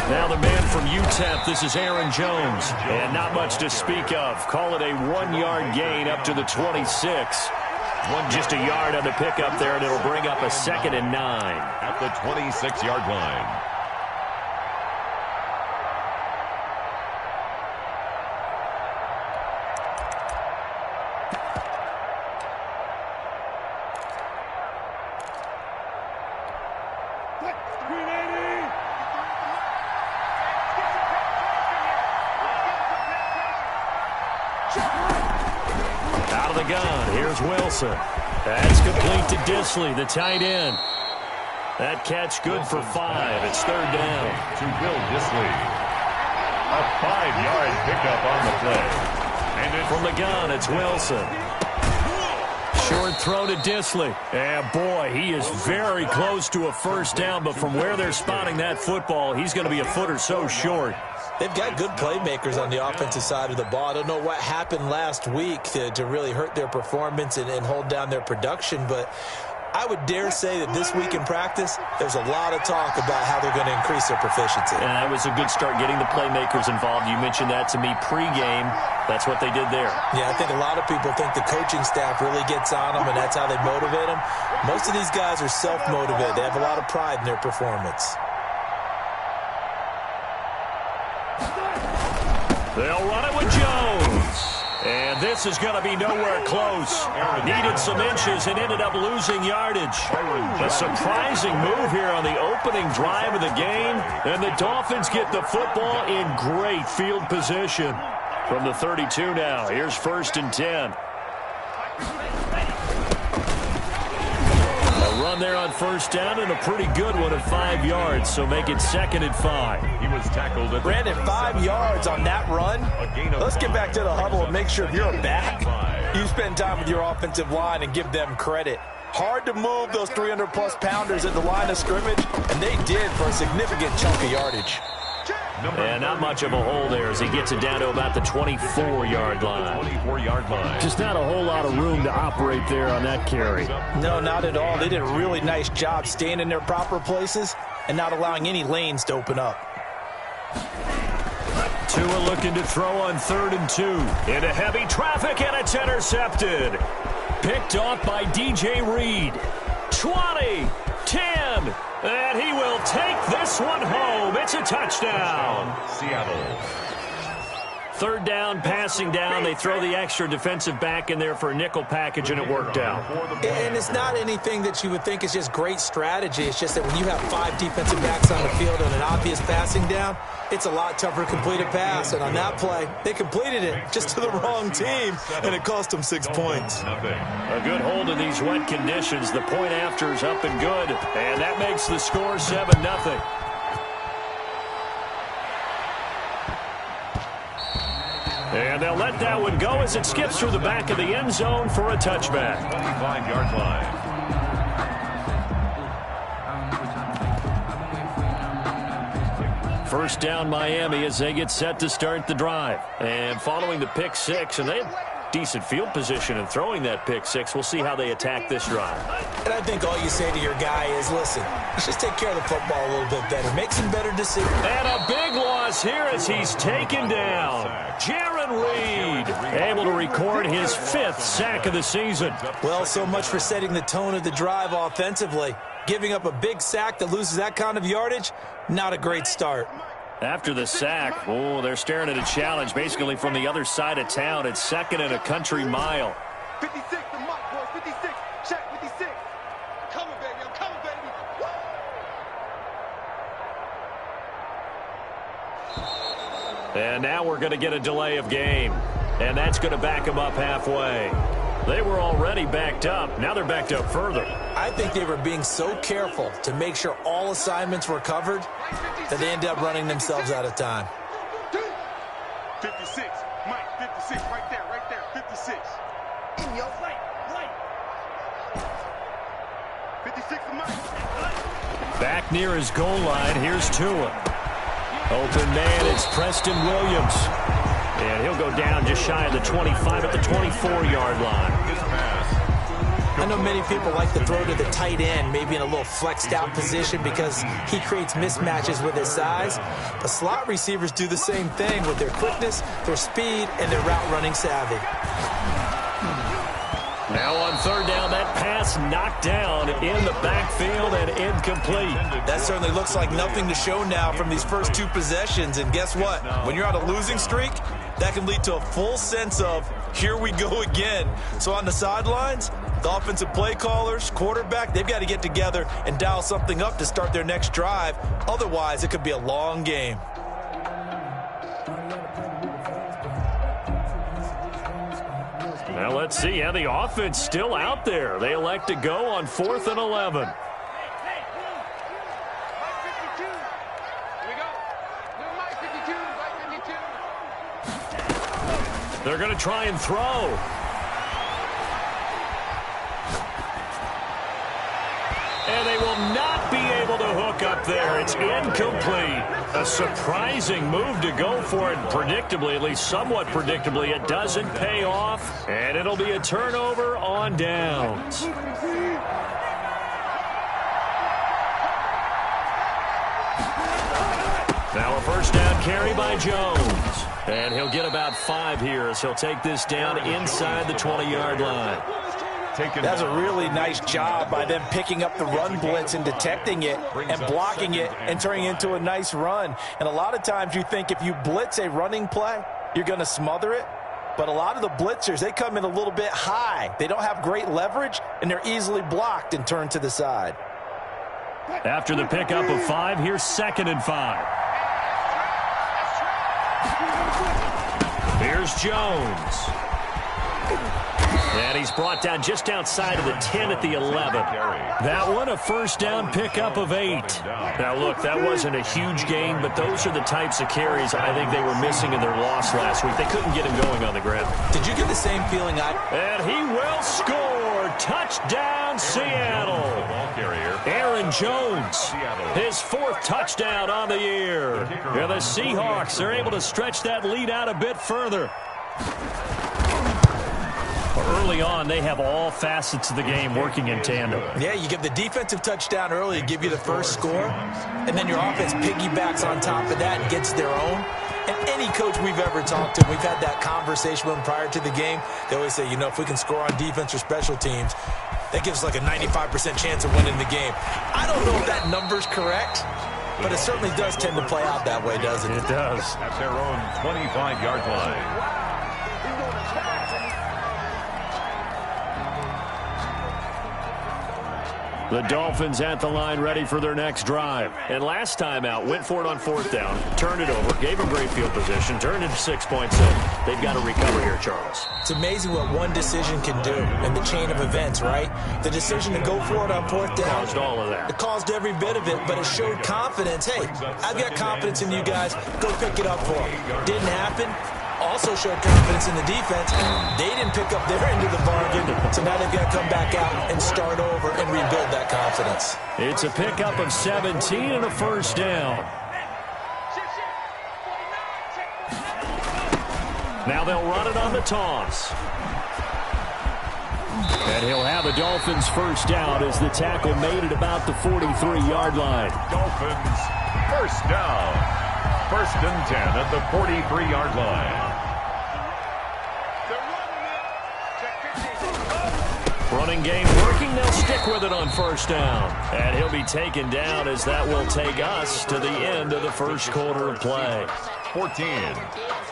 Now the man from UTEP, this is Aaron Jones. And not much to speak of. Call it a 1-yard gain up to the 26. Just a yard on the pickup there, and it'll bring up a 2nd and 9. At the 26-yard line. Out of the gun, here's Wilson. That's complete to Disley, the tight end. That catch good for 5. It's 3rd down. To Will Disley. A 5-yard pickup on the play. And from the gun, it's Wilson. Short throw to Disley. And boy, he is very close to a first down, but from where they're spotting that football, he's going to be a foot or so short. They've got good playmakers on the offensive side of the ball. I don't know what happened last week to really hurt their performance and hold down their production, but I would dare say that this week in practice, there's a lot of talk about how they're going to increase their proficiency. And that was a good start, getting the playmakers involved. You mentioned that to me pregame. That's what they did there. Yeah, I think a lot of people think the coaching staff really gets on them, and that's how they motivate them. Most of these guys are self-motivated. They have a lot of pride in their performance. They'll run it with Jones. And this is going to be nowhere close. Needed some inches and ended up losing yardage. A surprising move here on the opening drive of the game. And the Dolphins get the football in great field position. From the 32 now, here's 1st and 10. Run there on 1st down, and a pretty good one at 5 yards, so make it 2nd and 5. He was tackled at Brandon, 5 yards on that run. Let's get back to the huddle and make sure if you're a back, you spend time with your offensive line and give them credit. Hard to move those 300-plus pounders at the line of scrimmage, and they did for a significant chunk of yardage. And not much of a hole there as he gets it down to about the 24-yard line. 24-yard line. Just not a whole lot of room to operate there on that carry. No, not at all. They did a really nice job staying in their proper places and not allowing any lanes to open up. Tua looking to throw on 3rd and 2. Into heavy traffic, and it's intercepted. Picked off by DJ Reed. 20, 10. And he will take this one home. It's a touchdown. Seattle. 3rd down, passing down. They throw the extra defensive back in there for a nickel package, and it worked out. And it's not anything that you would think is just great strategy. It's just that when you have 5 defensive backs on the field and an obvious passing down, it's a lot tougher to complete a pass. And on that play, they completed it just to the wrong team, and it cost them 6 points. A good hold in these wet conditions. The point after is up and good, and that makes the score 7-0. And they'll let that one go as it skips through the back of the end zone for a touchback. 25-yard line. First down Miami as they get set to start the drive. And following the pick 6, and they have decent field position in throwing that pick 6. We'll see how they attack this drive. And I think all you say to your guy is, listen, let's just take care of the football a little bit better. Make some better decisions. And a big loss here as he's taken down. Jaron Reed able to record his 5th sack of the season. Well, so much for setting the tone of the drive offensively. Giving up a big sack that loses that kind of yardage, not a great start. After the sack, oh, they're staring at a challenge basically from the other side of town. It's 2nd and a country mile. 56 to Mike, boys. 56. Check 56. I'm coming, baby. I'm coming, baby. Woo! And now we're going to get a delay of game. And that's going to back them up halfway. They were already backed up. Now they're backed up further. I think they were being so careful to make sure all assignments were covered that they ended up running themselves out of time. 56. Mike, 56. Right there, 56. In your right. 56 to Mike. Back near his goal line, here's Tua. Open man, it's Preston Williams. And he'll go down just shy of the 25 at the 24-yard line. I know many people like to throw to the tight end, maybe in a little flexed out position because he creates mismatches with his size. But slot receivers do the same thing with their quickness, their speed, and their route running savvy. Now on 3rd down, that pass knocked down in the backfield and incomplete. That certainly looks like nothing to show now from these first 2 possessions. And guess what? When you're on a losing streak, that can lead to a full sense of, here we go again. So on the sidelines, the offensive play callers, quarterback, they've got to get together and dial something up to start their next drive. Otherwise, it could be a long game. Now let's see how the offense still out there. They elect to go on 4th and 11. They're going to try and throw. And they will not be able to hook up there. It's incomplete. A surprising move to go for it. Predictably, at least somewhat predictably, it doesn't pay off. And it'll be a turnover on downs. Now a first down carry by Jones. And he'll get about 5 here as he'll take this down inside the 20-yard line. That's a really nice job by them picking up the run blitz and detecting it and blocking it and turning it into a nice run. And a lot of times you think if you blitz a running play, you're going to smother it. But a lot of the blitzers, they come in a little bit high. They don't have great leverage, and they're easily blocked and turned to the side. After the pickup of 5, here's 2nd and 5. Here's Jones. And he's brought down just outside of the 10 at the 11. That one a first down pickup of 8. Now, look, that wasn't a huge gain, but those are the types of carries I think they were missing in their loss last week. They couldn't get him going on the ground. Did you get the same feeling And he will score. Touchdown, Seattle. Aaron Jones, his 4th touchdown on the year. And the Seahawks are able to stretch that lead out a bit further. Early on, they have all facets of the game working in tandem. Yeah, you get the defensive touchdown early to give you the first score, and then your offense piggybacks on top of that and gets their own. And any coach we've ever talked to, we've had that conversation with them prior to the game, they always say, you know, if we can score on defense or special teams, that gives us like a 95% chance of winning the game. I don't know if that number's correct, but it certainly does tend to play out that way, doesn't it? It does. At their own 25-yard line. The Dolphins at the line ready for their next drive. And last time out, went for it on 4th down, turned it over, gave them great field position, turned it to 6 points. So they've got to recover here, Charles. It's amazing what one decision can do in the chain of events, right? The decision to go for it on 4th down. Caused all of that. It caused every bit of it, but it showed confidence. Hey, I've got confidence in you guys. Go pick it up for them. Didn't happen. Also showed confidence in the defense. They didn't pick up their end of the bargain, so now they've got to come back out and start over and rebuild that confidence. It's a pickup of 17 and a first down. Now they'll run it on the toss. And he'll have a Dolphins first down as the tackle made at about the 43-yard line. Dolphins first down. 1st and 10 at the 43-yard line. Running game working. They'll stick with it on first down. And he'll be taken down as that will take us to the end of the first quarter of play. 14.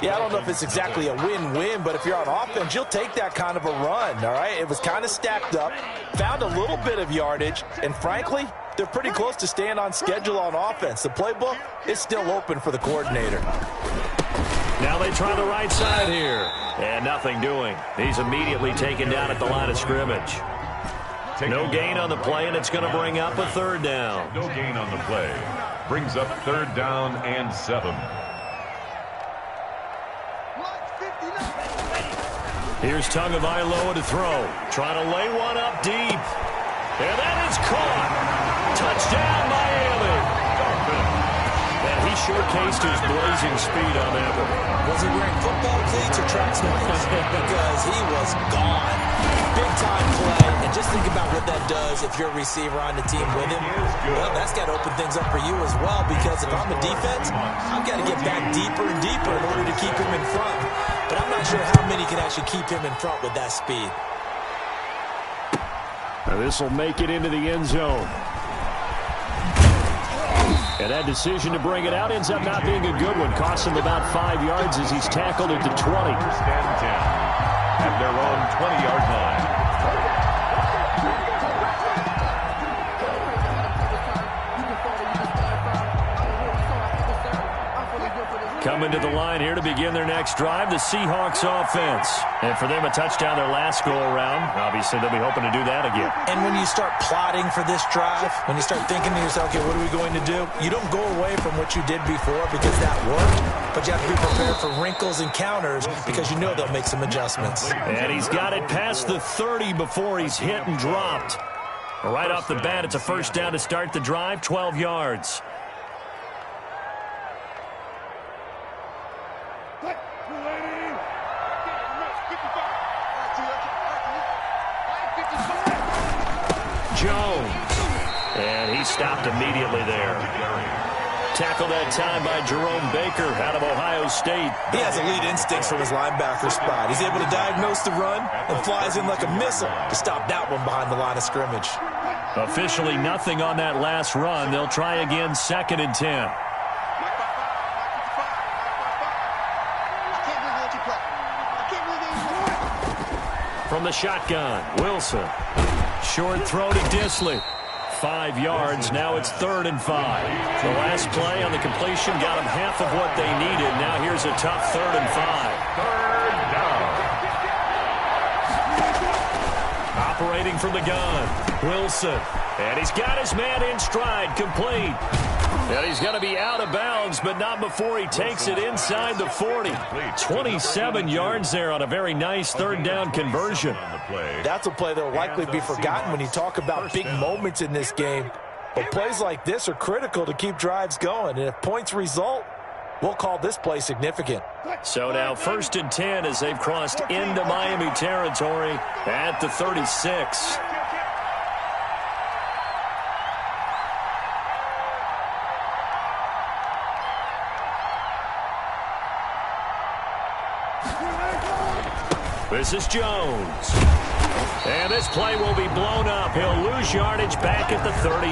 Yeah, I don't know if it's exactly a win-win, but if you're on offense, you'll take that kind of a run, all right? It was kind of stacked up, found a little bit of yardage, and frankly, they're pretty close to staying on schedule on offense. The playbook is still open for the coordinator. Now they try the right side here. And nothing doing. He's immediately taken down at the line of scrimmage. No gain on the play, and it's going to bring up a third down. No gain on the play. Brings up third down and 7. Here's Tagovailoa to throw. Trying to lay one up deep. And that is caught. Touchdown, Miami. And he showcased his blazing speed on that one. Was he wearing football cleats or track sneakers? Because he was gone. Big-time play. And just think about what that does if you're a receiver on the team with him. Well, that's got to open things up for you as well, because if I'm a defense, I've got to get back deeper and deeper in order to keep him in front. But I'm not sure how many can actually keep him in front with that speed. Now this will make it into the end zone. And that decision to bring it out ends up not being a good one. Costs him about 5 yards as he's tackled at the 20. First and 10 at their own 20-yard line. Coming to the line here to begin their next drive, the Seahawks offense. And for them, a touchdown their last go-around. Obviously, they'll be hoping to do that again. And when you start plotting for this drive, when you start thinking to yourself, okay, what are we going to do? You don't go away from what you did before because that worked, but you have to be prepared for wrinkles and counters because you know they'll make some adjustments. And he's got it past the 30 before he's hit and dropped. Right off the bat, it's a first down to start the drive, 12 yards. Jones. And he stopped immediately there. Tackled that time by Jerome Baker out of Ohio State. He has elite instincts from his linebacker spot. He's able to diagnose the run and flies in like a missile to stop that one behind the line of scrimmage. Officially nothing on that last run. They'll try again, 2nd and 10. From the shotgun, Wilson. Short throw to Disley. 5 yards. Now it's 3rd and 5. The last play on the completion got them half of what they needed. Now here's a tough 3rd and 5. Third down. Operating from the gun, Wilson. And he's got his man in stride, complete. And he's going to be out of bounds, but not before he takes it inside the 40. 27 yards there on a very nice 3rd down conversion. That's a play that will likely be forgotten when you talk about big moments in this game. But plays like this are critical to keep drives going. And if points result, we'll call this play significant. So now 1st and 10 as they've crossed into Miami territory at the 36. This is Jones. And this play will be blown up. He'll lose yardage back at the 38.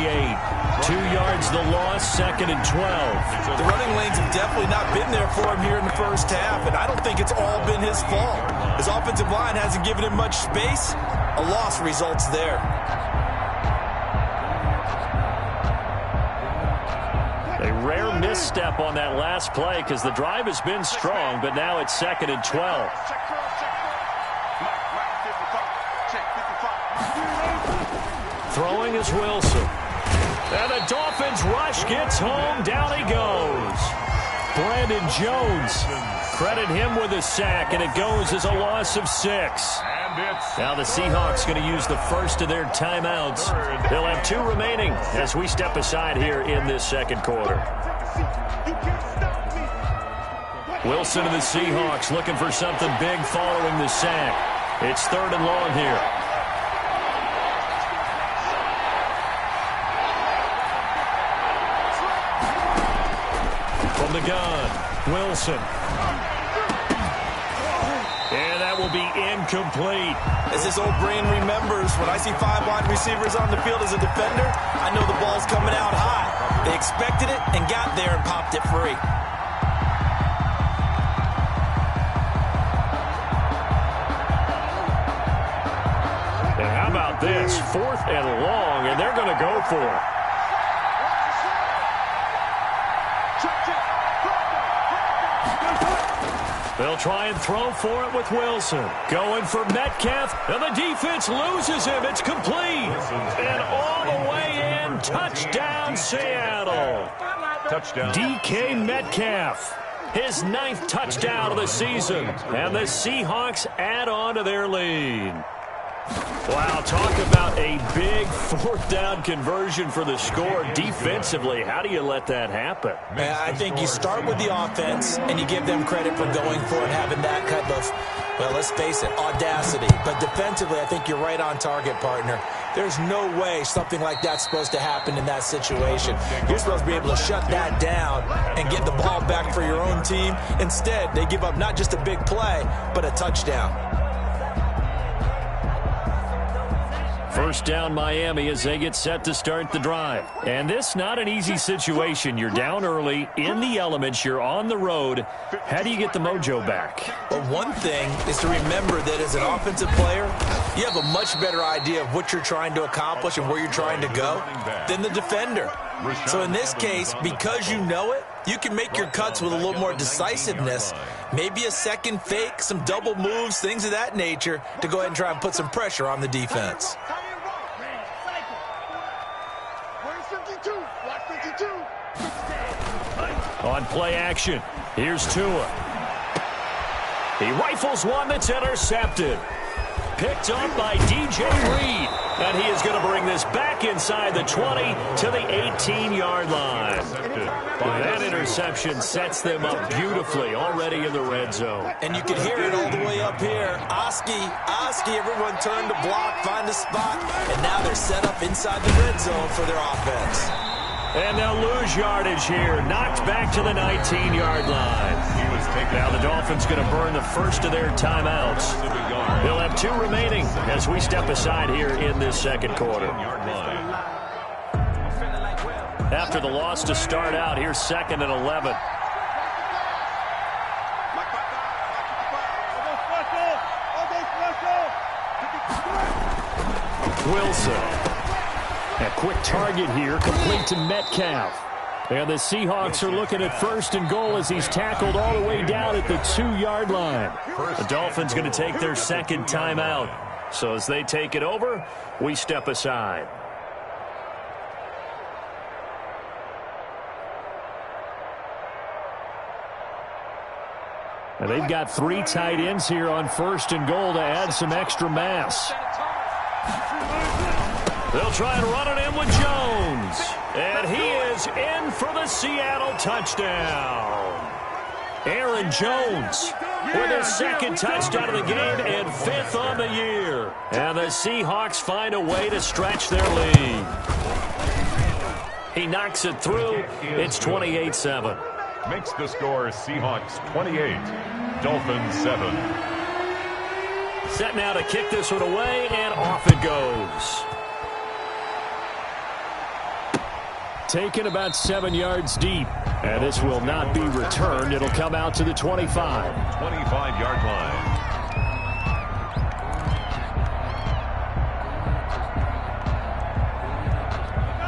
2 yards the loss, 2nd and 12. The running lanes have definitely not been there for him here in the first half, and I don't think it's all been his fault. His offensive line hasn't given him much space. A loss results there. A rare misstep on that last play because the drive has been strong, but now it's 2nd and 12. Throwing is Wilson. And the Dolphins rush gets home. Down he goes. Brandon Jones. Credit him with a sack, and it goes as a loss of 6. Now the Seahawks going to use the first of their timeouts. They'll have 2 remaining as we step aside here in this 2nd quarter. Wilson and the Seahawks looking for something big following the sack. It's 3rd and long here. From the gun, Wilson. And that will will be incomplete. As this old brain remembers, when I see 5 wide receivers on the field as a defender, I know the ball's coming out high. They expected it and got there and popped it free. And how about this? 4th and long, and they're going to go for it. They'll try and throw for it with Wilson. Going for Metcalf, and the defense loses him. It's complete. And all the way in, touchdown Seattle. Touchdown. DK Metcalf, his 9th touchdown of the season. And the Seahawks add on to their lead. Wow, talk about a big 4th down conversion for the score. Defensively, how do you let that happen? I think you start with the offense, and you give them credit for going for it, having that kind of, well, let's face it, audacity. But defensively, I think you're right on target, partner. There's no way something like that's supposed to happen in that situation. You're supposed to be able to shut that down and get the ball back for your own team. Instead, they give up not just a big play, but a touchdown. First down Miami as they get set to start the drive. And this not an easy situation. You're down early, in the elements, you're on the road. How do you get the mojo back? Well, one thing is to remember that as an offensive player, you have a much better idea of what you're trying to accomplish and where you're trying to go than the defender. So in this case, because you know it, you can make your cuts with a little more decisiveness. Maybe a second fake, some double moves, things of that nature to go ahead and try and put some pressure on the defense. On play action, here's Tua. He rifles one that's intercepted. Picked up by DJ Reed. And he is going to bring this back inside the 20 to the 18-yard line. That interception sets them up beautifully already in the red zone. And you can hear it all the way up here. Oski, everyone turned to block, find a spot, and now they're set up inside the red zone for their offense. And they'll lose yardage here. Knocked back to the 19-yard line. Now the Dolphins going to burn the first of their timeouts. They'll have 2 remaining as we step aside here in this second quarter. After the loss to start out, here's 2nd and 11. Wilson. A quick target here, complete to Metcalf. And the Seahawks are looking at 1st and goal as he's tackled all the way down at the 2-yard line. The Dolphins going to take their 2nd timeout. So as they take it over, we step aside. And they've got 3 tight ends here on 1st and goal to add some extra mass. They'll try and run it in with Jones. And he is in for the Seattle touchdown. Aaron Jones with his 2nd touchdown of the game and 5th on the year. And the Seahawks find a way to stretch their lead. He knocks it through. It's 28-7. Makes the score Seahawks 28, Dolphins 7. Set now to kick this one away, and off it goes. Taken about 7 yards deep. And this will not be returned. It'll come out to the 25. 25-yard line.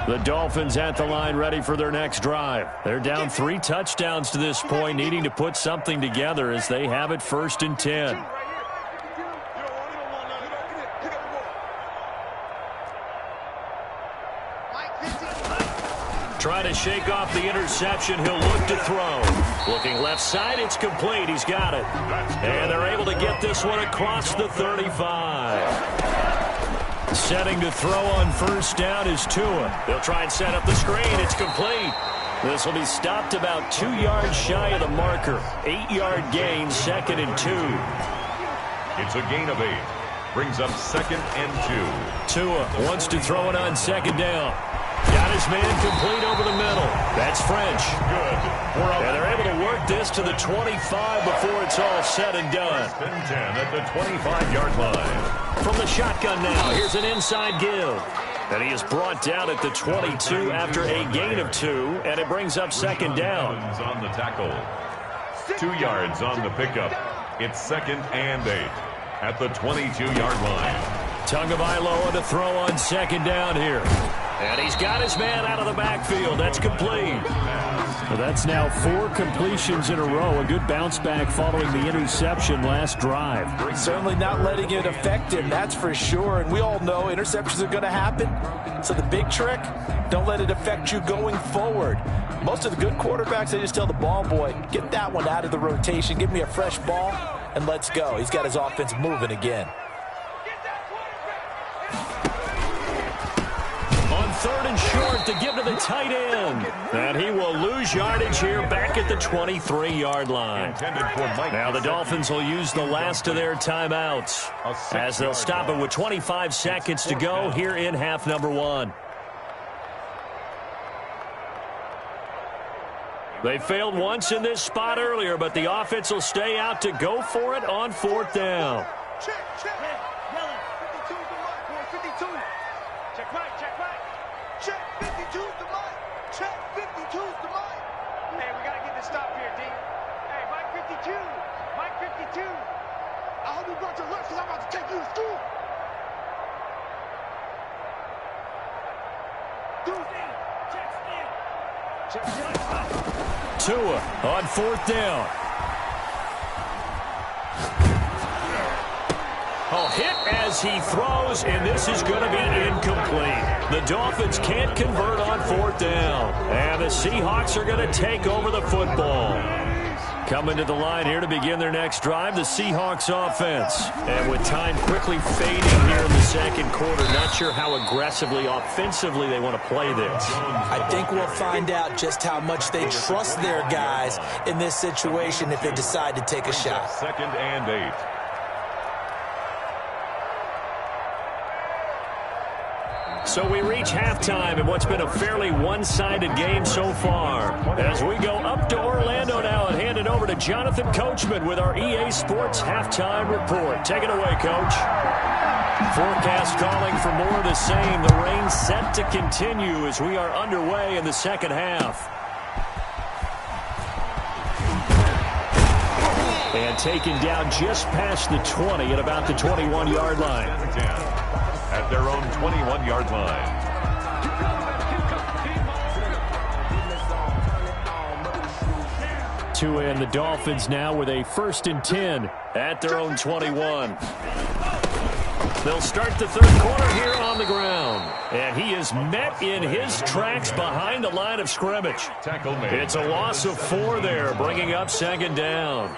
The Dolphins at the line ready for their next drive. They're down 3 touchdowns to this point, needing to put something together as they have it 1st and 10. Trying to shake off the interception. He'll look to throw. Looking left side. It's complete. He's got it. And they're able to get this one across the 35. Setting to throw on 1st down is Tua. They'll try and set up the screen. It's complete. This will be stopped about 2 yards shy of the marker. 8-yard gain, 2nd and 2. It's a gain of 8. Brings up 2nd and 2. Tua wants to throw it on 2nd down. Got his man complete over the middle. That's French. Good. And they're able to work this to the 25 before it's all said and done. 10 at the 25-yard line. From the shotgun now, here's an inside give. And he is brought down at the 22 after a gain of 2, and it brings up second down. On the tackle. 2 yards on the pickup. It's 2nd and 8 at the 22-yard line. Tagovailoa to throw on second down here. And he's got his man out of the backfield. That's complete. So that's now 4 completions in a row. A good bounce back following the interception last drive. Certainly not letting it affect him, that's for sure. And we all know interceptions are going to happen. So the big trick, don't let it affect you going forward. Most of the good quarterbacks, they just tell the ball boy, get that one out of the rotation, give me a fresh ball, and let's go. He's got his offense moving again. On 3rd and short to give to the tight end. And he will lose yardage here back at the 23-yard line. Now the Dolphins will use the last of their timeouts as they'll stop it with 25 seconds to go here in half number 1. They failed once in this spot earlier, but the offense will stay out to go for it on 4th down. Check, check. 52's the mark, boy. 52. Check right, check right. Check 52's the mark. Check 52's the mark. Hey, we got to get this stop here, D. Hey, Mike 52. Mike 52. I hope you brought your lunch because I'm about to take you to school. Check, check. Tua on 4th down. Hit as he throws, and this is going to be incomplete. The Dolphins can't convert on 4th down, and the Seahawks are going to take over the football. Coming to the line here to begin their next drive, the Seahawks offense. And with time quickly fading here in the second quarter, not sure how aggressively, offensively they want to play this. I think we'll find out just how much they trust their guys in this situation if they decide to take a shot. 2nd and 8. So we reach halftime in what's been a fairly one-sided game so far. As we go up to Orlando now and hand it over to Jonathan Coachman with our EA Sports Halftime Report. Take it away, Coach. Forecast calling for more of the same. The rain set to continue as we are underway in the second half. And taken down just past the 20 at about the 21-yard line. At their own 21-yard line. Tua and the Dolphins now with a 1st and 10 at their own 21. They'll start the 3rd quarter here on the ground. And he is met in his tracks behind the line of scrimmage. It's a loss of 4 there, bringing up 2nd down.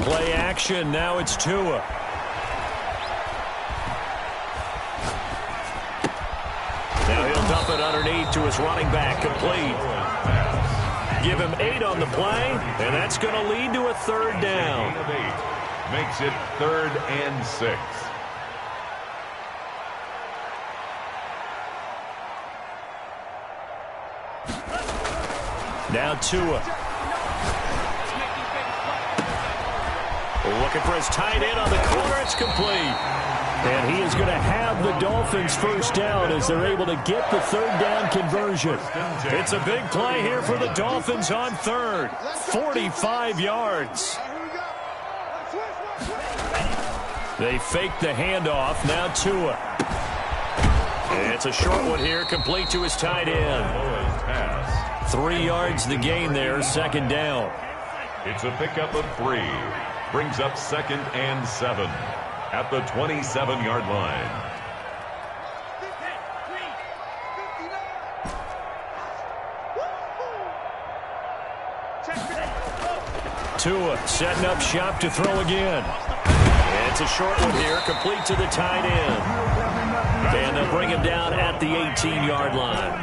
Play action, now it's Tua. Now he'll dump it underneath to his running back, complete. Give him 8 on the play, and that's going to lead to a 3rd down. Makes it 3rd and 6. Now Tua. Looking for his tight end on the corner. It's complete. And he is going to have the Dolphins 1st down as they're able to get the 3rd down conversion. It's a big play here for the Dolphins on 3rd. 45 yards. They fake the handoff. Now Tua. And it's a short one here, complete to his tight end. 3 yards the gain there, 2nd down. It's a pickup of 3. Brings up 2nd and 7 at the 27-yard line. Tua setting up shop to throw again. And it's a short one here, complete to the tight end. And they'll bring him down at the 18-yard line.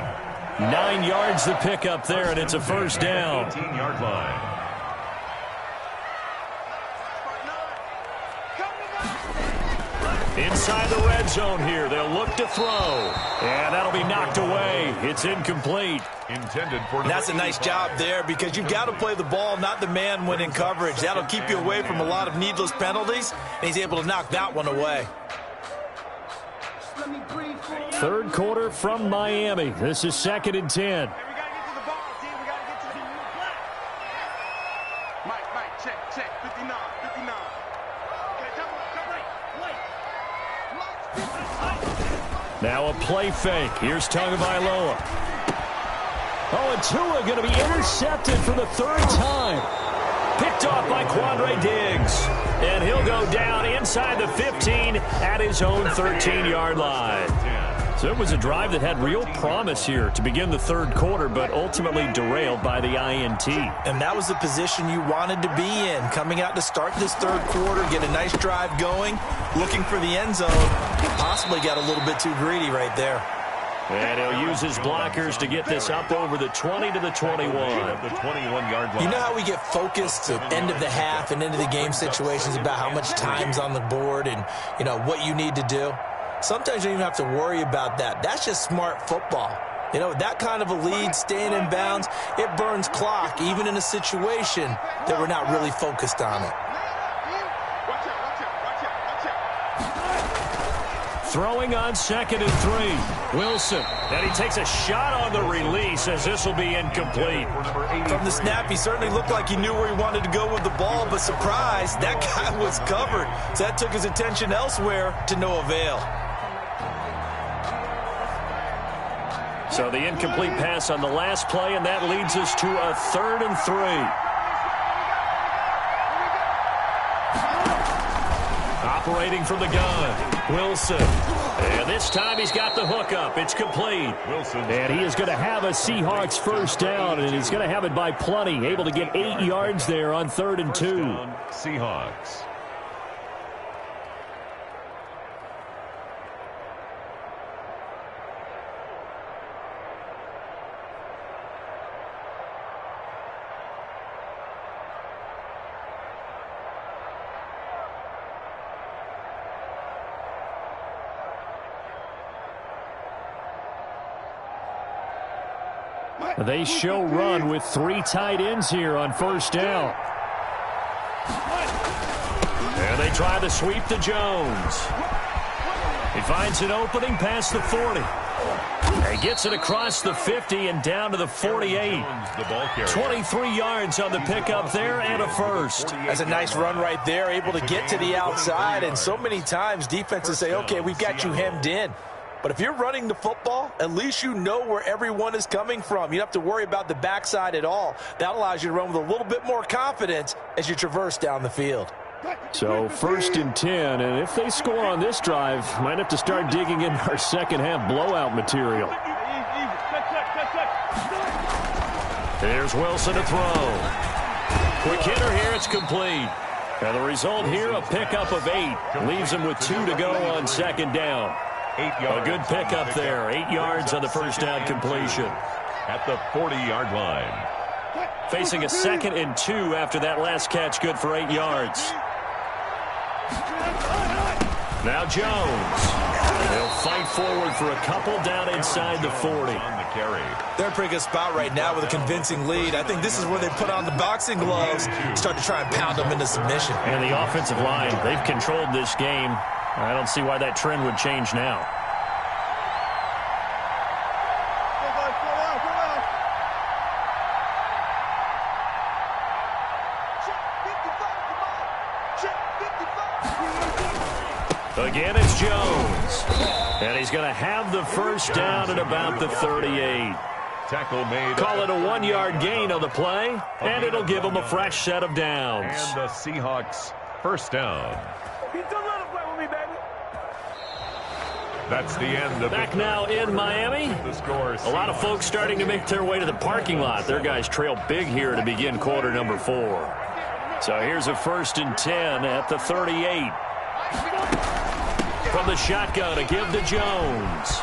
9 yards the pickup there, and it's a 1st down. 18-yard line. Inside the red zone here. They'll look to throw. And that'll be knocked away. It's incomplete. Intended for. That's a nice job there because you've got to play the ball, not the man when in coverage. That'll keep you away from a lot of needless penalties, and he's able to knock that one away. Third quarter from Miami. This is 2nd and 10. Now a play fake. Here's Tagovailoa. Oh, and Tua going to be intercepted for the 3rd time. Picked off by Quandre Diggs. And he'll go down inside the 15 at his own 13-yard line. So it was a drive that had real promise here to begin the 3rd quarter, but ultimately derailed by the INT. And that was the position you wanted to be in, coming out to start this 3rd quarter, get a nice drive going, looking for the end zone. Possibly got a little bit too greedy right there. And he'll use his blockers to get this up over the 20 to the 21. The 21-yard line. You know how we get focused at end of the half and into the game situations about how much time's on the board and, you know, what you need to do? Sometimes you don't even have to worry about that. That's just smart football. You know, that kind of a lead, staying in bounds, it burns clock, even in a situation that we're not really focused on it. Throwing on 2nd and 3. Wilson. And he takes a shot on the release as this will be incomplete. From the snap, he certainly looked like he knew where he wanted to go with the ball, but surprise, that guy was covered. So that took his attention elsewhere to no avail. So the incomplete pass on the last play, and that leads us to a 3rd and 3. Operating from the gun, Wilson. And this time he's got the hookup. It's complete. Wilson. And he is going to have a Seahawks 1st down, and he's going to have it by plenty. Able to get 8 yards there on 3rd and 2. Seahawks. They show run with 3 tight ends here on 1st down. And they try to sweep to Jones. He finds an opening past the 40. He gets it across the 50 and down to the 48. 23 yards on the pickup there and a 1st. That's a nice run right there, able to get to the outside. And so many times defenses say, okay, we've got you hemmed in. But if you're running the football, at least you know where everyone is coming from. You don't have to worry about the backside at all. That allows you to run with a little bit more confidence as you traverse down the field. So 1st and 10, and if they score on this drive, might have to start digging in our second half blowout material. Here's Wilson to throw. Quick hitter here, it's complete. And the result here, a pickup of 8. Leaves him with 2 to go on 2nd down. A good pickup there. 8 yards on the 1st down completion. At the 40-yard line. Facing a 2nd and 2 after that last catch, good for 8 yards. Now Jones. He'll fight forward for a couple down inside the 40. They're in a pretty good spot right now with a convincing lead. I think this is where they put on the boxing gloves, start to try and pound them into submission. And the offensive line, they've controlled this game. I don't see why that trend would change now. Again, it's Jones. And he's going to have the 1st down at about the 38. Tackle made. Call it a 1-yard gain on the play, and it'll give them a fresh set of downs. And the Seahawks 1st down. That's the end of Back now in Miami. The scores. A lot of folks starting to make their way to the parking lot. Their guys trail big here to begin quarter number 4. So here's a 1st and 10 at the 38. From the shotgun to give to Jones.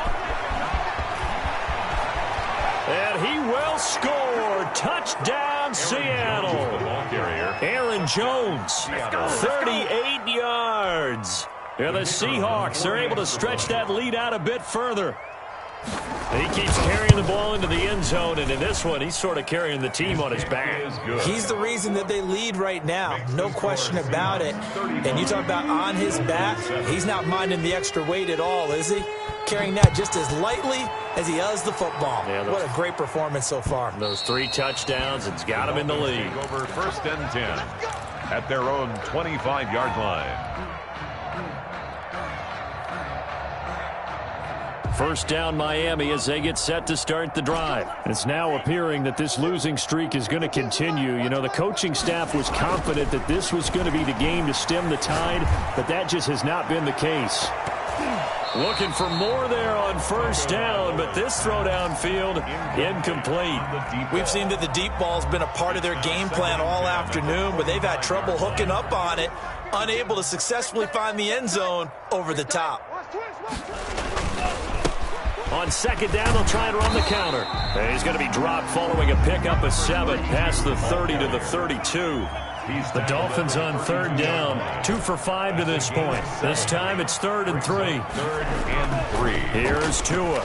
And he will score. Touchdown, Seattle. Aaron Jones, 38 yards. Yeah, the Seahawks are able to stretch that lead out a bit further. He keeps carrying the ball into the end zone, and in this one, he's sort of carrying the team on his back. He's the reason that they lead right now, no question about it. And you talk about on his back, he's not minding the extra weight at all, is he? Carrying that just as lightly as he does the football. Yeah, what a great performance so far. Those 3 touchdowns, it's got him in the lead. Over 1st and 10 at their own 25-yard line. First down Miami as they get set to start the drive. It's now appearing that this losing streak is going to continue. You know, the coaching staff was confident that this was going to be the game to stem the tide, but that just has not been the case. Looking for more there on first down, but this throw downfield incomplete. We've seen that the deep ball's been a part of their game plan all afternoon, but they've had trouble hooking up on it, unable to successfully find the end zone over the top. On second down, they'll try and run the counter. And he's going to be dropped following a pickup of 7 past the 30 to the 32. The Dolphins on third down, 2 for 5 to this point. This time it's 3rd and 3. 3rd and 3. Here's Tua.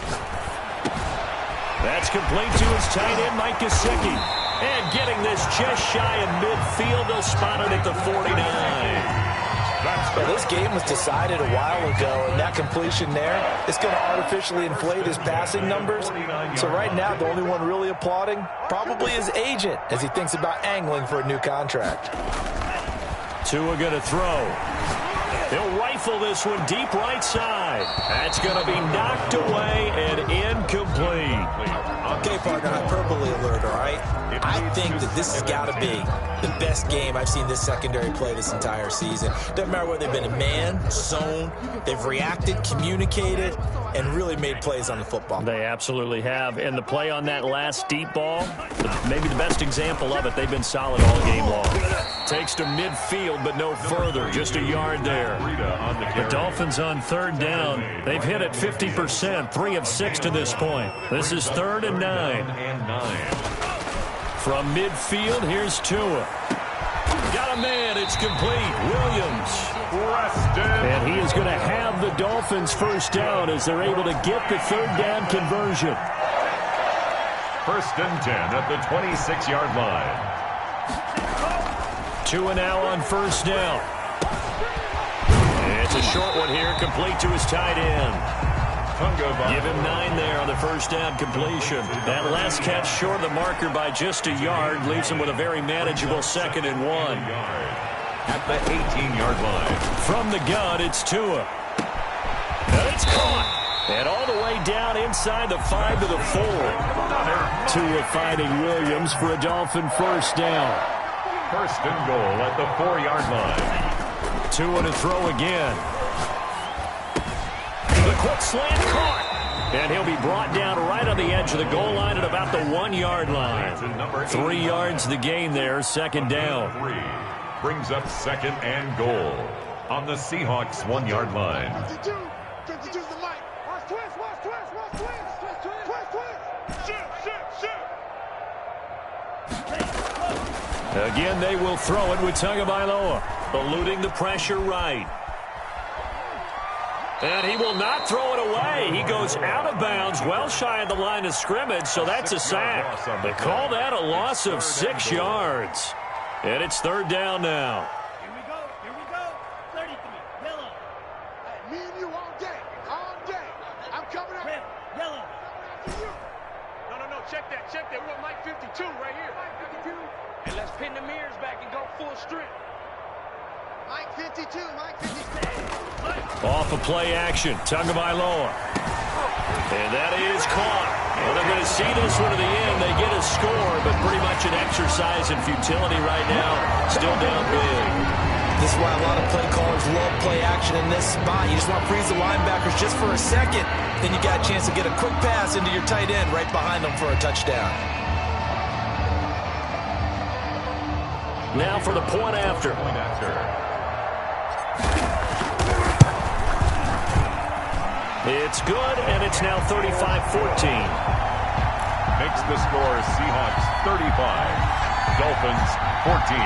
That's complete to his tight end, Mike Gesicki. And getting this just shy of midfield, they'll spot it at the 49. Well, this game was decided a while ago, and that completion there is going to artificially inflate his passing numbers. So right now, the only one really applauding probably his agent as he thinks about angling for a new contract. Tua going to throw. He'll rifle this one deep right side. That's going to be knocked away and incomplete. Okay, partner, hyperbole alert, all right? I think that this has got to be the best game I've seen this secondary play this entire season. Doesn't matter whether they've been in man, zone, they've reacted, communicated, and really made plays on the football. They absolutely have. And the play on that last deep ball, maybe the best example of it, they've been solid all game long. Takes to midfield, but no further, just a yard there. The Dolphins on third down. They've hit it 50%, 3 of 6 to this point. This is 3rd and 9. From midfield, here's Tua. Got a man, it's complete. Williams. And he is going to have the Dolphins first down as they're able to get the third down conversion. 1st and 10 at the 26-yard line. Tua now on first down. It's a short one here, complete to his tight end. Give him 9 there on the first down completion. That last catch short of the marker by just a yard leaves him with a very manageable 2nd and 1. At the 18-yard line. From the gun, it's Tua. It's caught. And all the way down inside the 5 to the 4. Tua finding Williams for a Dolphin first down. 1st and goal at the 4-yard line. Tua to throw again. The quick slant caught. And he'll be brought down right on the edge of the goal line at about the 1-yard line. 3 yards the gain there, 2nd down. Brings up 2nd and goal on the Seahawks 1-yard line. 52's the light. Watch twist, watch twist, watch twist. Twist, twist. Shoot. Again, they will throw it with Tagovailoa, eluding the pressure right. And he will not throw it away. He goes out of bounds, well shy of the line of scrimmage, so that's a sack. They call that a loss of 6 yards. And it's 3rd down now. Here we go. 33, yellow. Hey, me and you all day. I'm coming up. Red, yellow. No, check that. We want Mike 52 right here. Mike 52. And let's pin the mirrors back and go full strength. Mike 52, Mike 56. Off of play action, Tagovailoa. And that is caught. Well, they're going to see this one to the end. They get a score, but pretty much an exercise in futility right now. Still down big. This is why a lot of play callers love play action in this spot. You just want to freeze the linebackers just for a second. Then you got a chance to get a quick pass into your tight end right behind them for a touchdown. Now for the point after. It's good, and it's now 35-14. Makes the score Seahawks 35, Dolphins 14.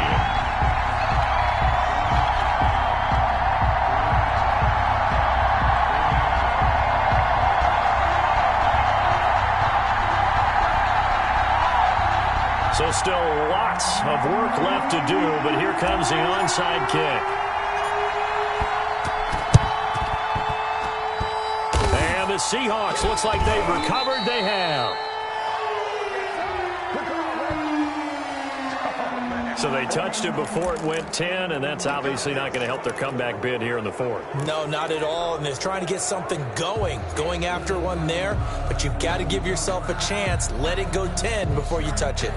So still lots of work left to do, but here comes the onside kick. And the Seahawks, looks like they've recovered. They have. So they touched it before it went 10, and that's obviously not going to help their comeback bid here in the fourth. No, not at all, and they're trying to get something going after one there, but you've got to give yourself a chance. Let it go 10 before you touch it.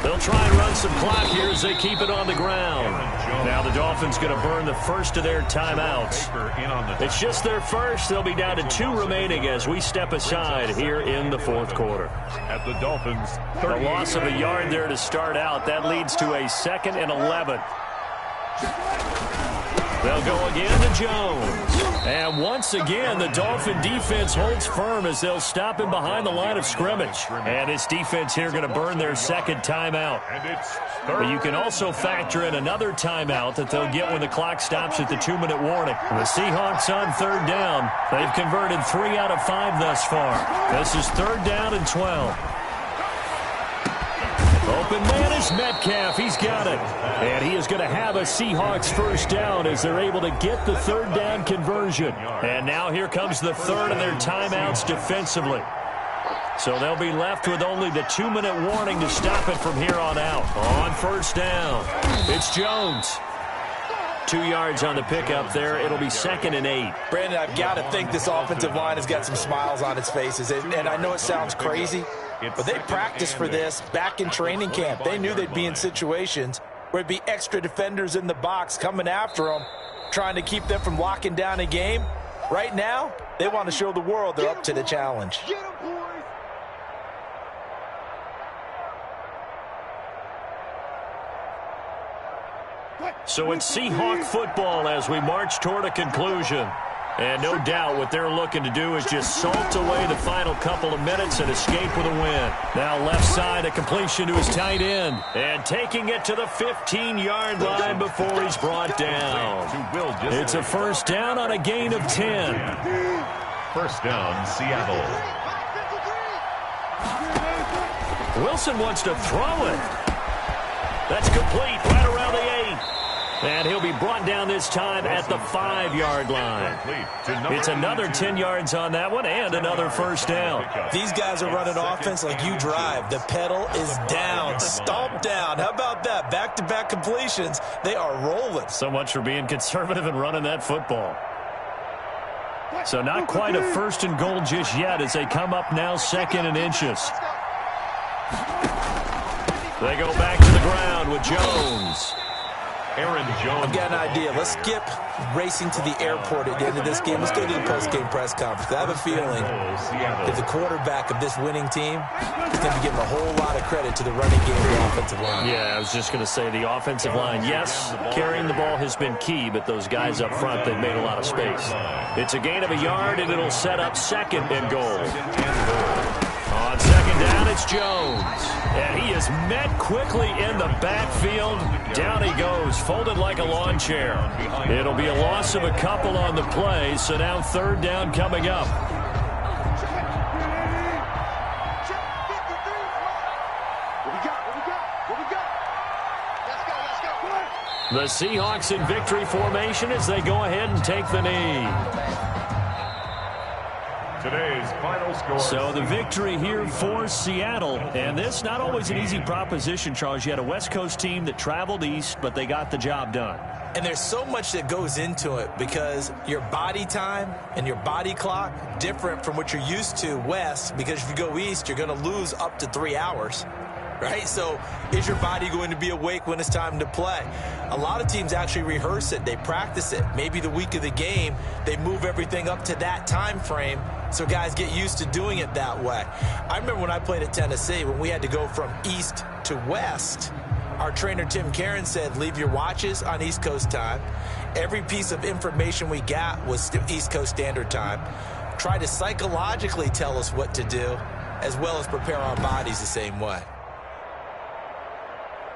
They'll try and run some clock here as they keep it on the ground. Now the Dolphins going to burn the first of their timeouts. It's just their first. They'll be down to 2 remaining as we step aside here in the fourth quarter. At the Dolphins, A loss of a yard there to start out. That leads to a 2nd and 11. They'll go again to Jones. And once again, the Dolphin defense holds firm as they'll stop him behind the line of scrimmage. And this defense here going to burn their 2nd timeout. But you can also factor in another timeout that they'll get when the clock stops at the 2-minute warning. The Seahawks on 3rd down. They've converted 3 out of 5 thus far. This is 3rd down and 12. Open man is Metcalf. He's got it. And he is going to have a Seahawks first down as they're able to get the 3rd down conversion. And now here comes the 3rd of their timeouts defensively. So they'll be left with only the 2-minute warning to stop it from here on out. On 1st down, it's Jones. 2 yards on the pickup there. It'll be 2nd and 8. Brandon, I've got to think this offensive line has got some smiles on its faces. And I know it sounds crazy, but they practiced for this back in training camp. They knew they'd be in situations where it'd be extra defenders in the box coming after them, trying to keep them from locking down a game. Right now, they want to show the world they're up to the challenge. So it's Seahawk football as we march toward a conclusion. And no doubt what they're looking to do is just salt away the final couple of minutes and escape with a win. Now left side, a completion to his tight end. And taking it to the 15-yard line before he's brought down. It's a 1st down on a gain of 10. 1st down, Seattle. Wilson wants to throw it. That's complete right around the 8. And he'll be brought down this time at the 5-yard line. It's another 10 yards on that one and another 1st down. These guys are running offense like you drive. The pedal is down, stomp down. How about that? Back-to-back completions. They are rolling. So much for being conservative and running that football. So not quite a 1st and goal just yet as they come up now 2nd and inches. They go back to the ground with Jones. Aaron Jones. I've got an idea. Let's skip racing to the airport at the end of this game. Let's go to the post-game press conference. I have a feeling that the quarterback of this winning team is going to be giving a whole lot of credit to the running game of the offensive line. Yeah, I was just going to say the offensive line, yes, carrying the ball has been key, but those guys up front, they've made a lot of space. It's a gain of a yard, and it'll set up 2nd and goal. On 2nd down, it's Jones. And he is met quickly in the backfield. Down he goes, folded like a lawn chair. It'll be a loss of a couple on the play, so now 3rd down coming up. The Seahawks in victory formation as they go ahead and take the knee. Today's final score. So the victory here for Seattle. And this not always an easy proposition, Charles. You had a West Coast team that traveled east, but they got the job done. And there's so much that goes into it because your body time and your body clock different from what you're used to west, because if you go east, you're going to lose up to 3 hours. Right? So is your body going to be awake when it's time to play? A lot of teams actually rehearse it. They practice it. Maybe the week of the game, they move everything up to that time frame so guys get used to doing it that way. I remember when I played at Tennessee, when we had to go from east to west, our trainer Tim Karen said, leave your watches on East Coast time. Every piece of information we got was East Coast Standard Time. Try to psychologically tell us what to do, as well as prepare our bodies the same way.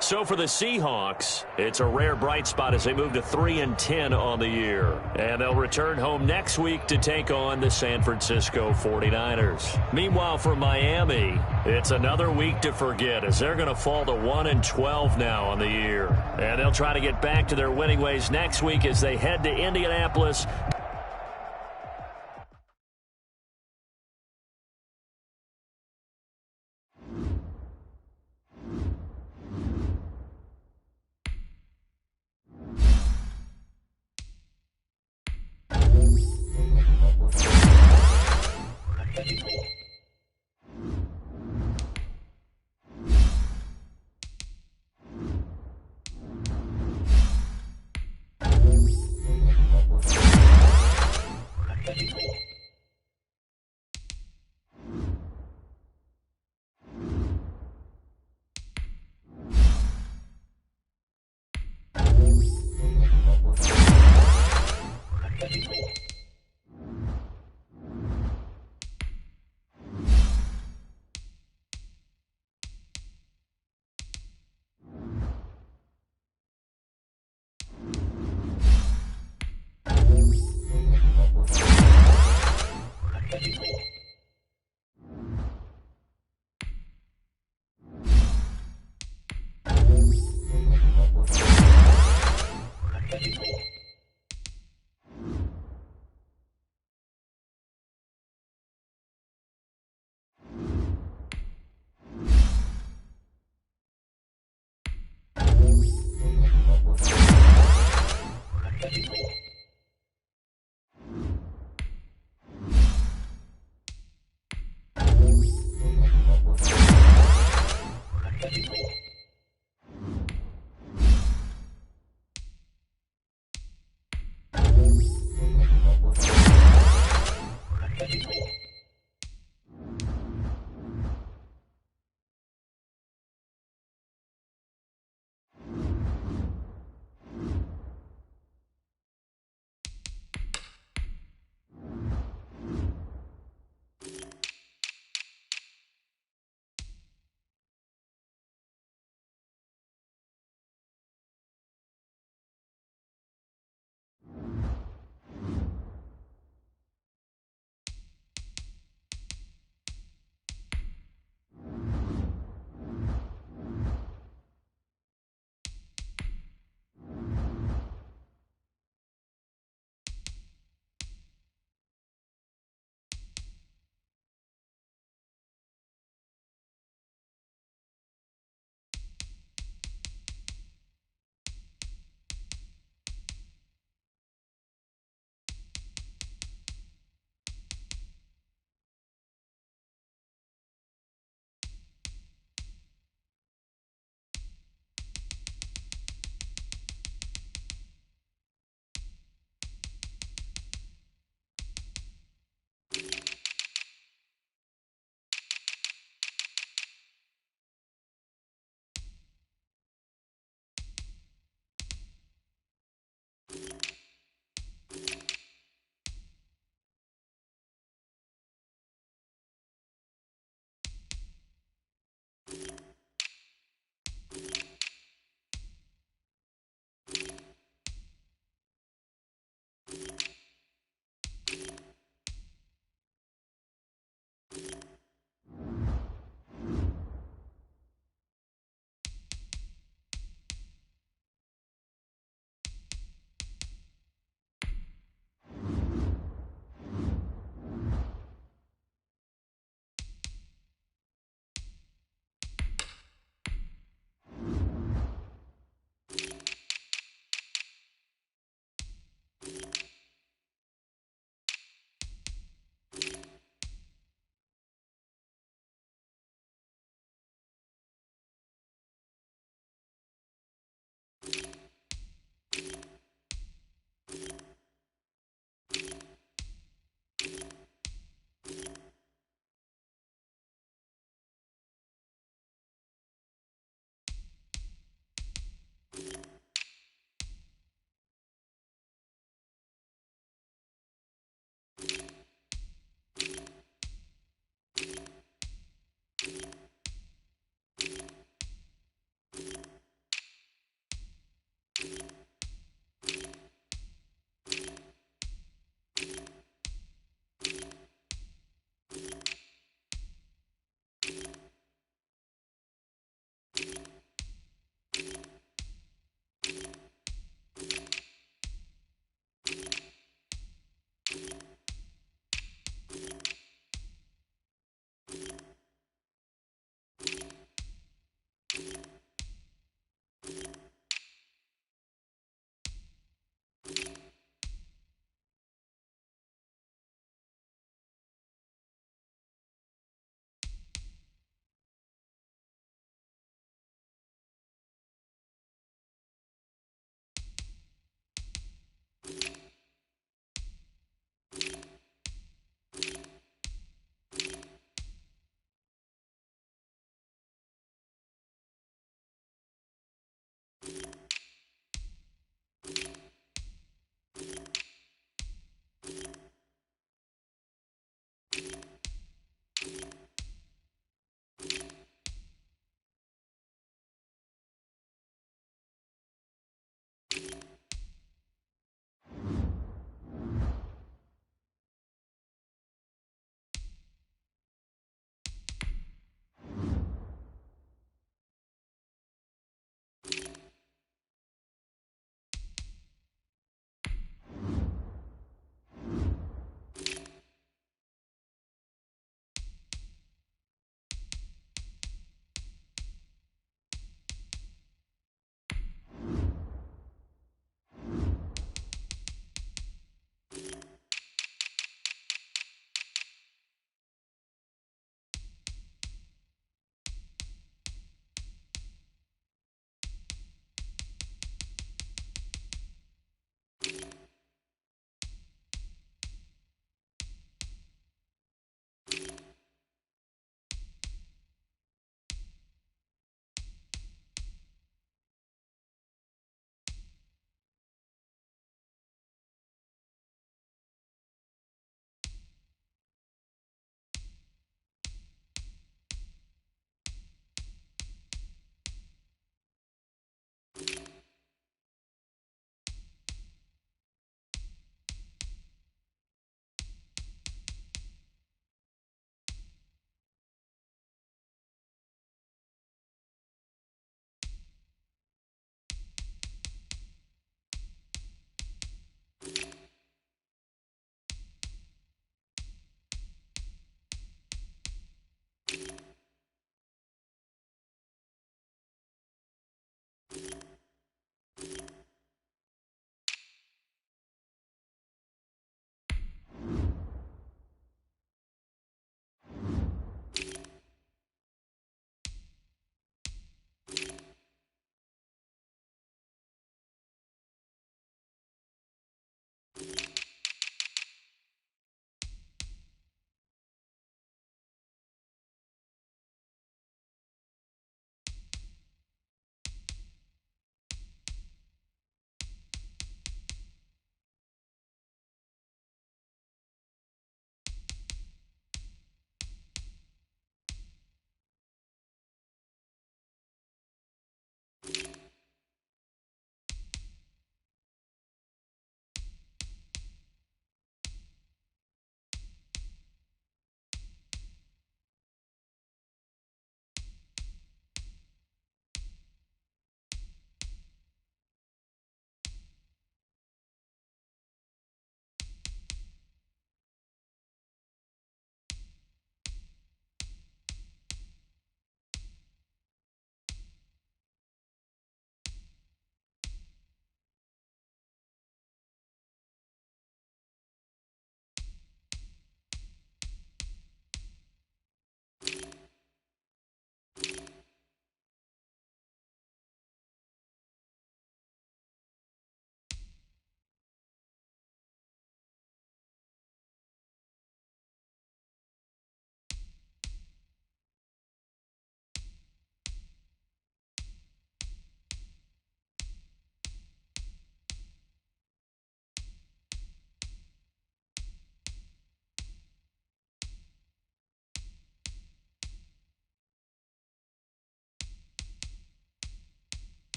So for the Seahawks, it's a rare bright spot as they move to 3-10 on the year. And they'll return home next week to take on the San Francisco 49ers. Meanwhile, for Miami, it's another week to forget as they're going to fall to 1-12 now on the year. And they'll try to get back to their winning ways next week as they head to Indianapolis.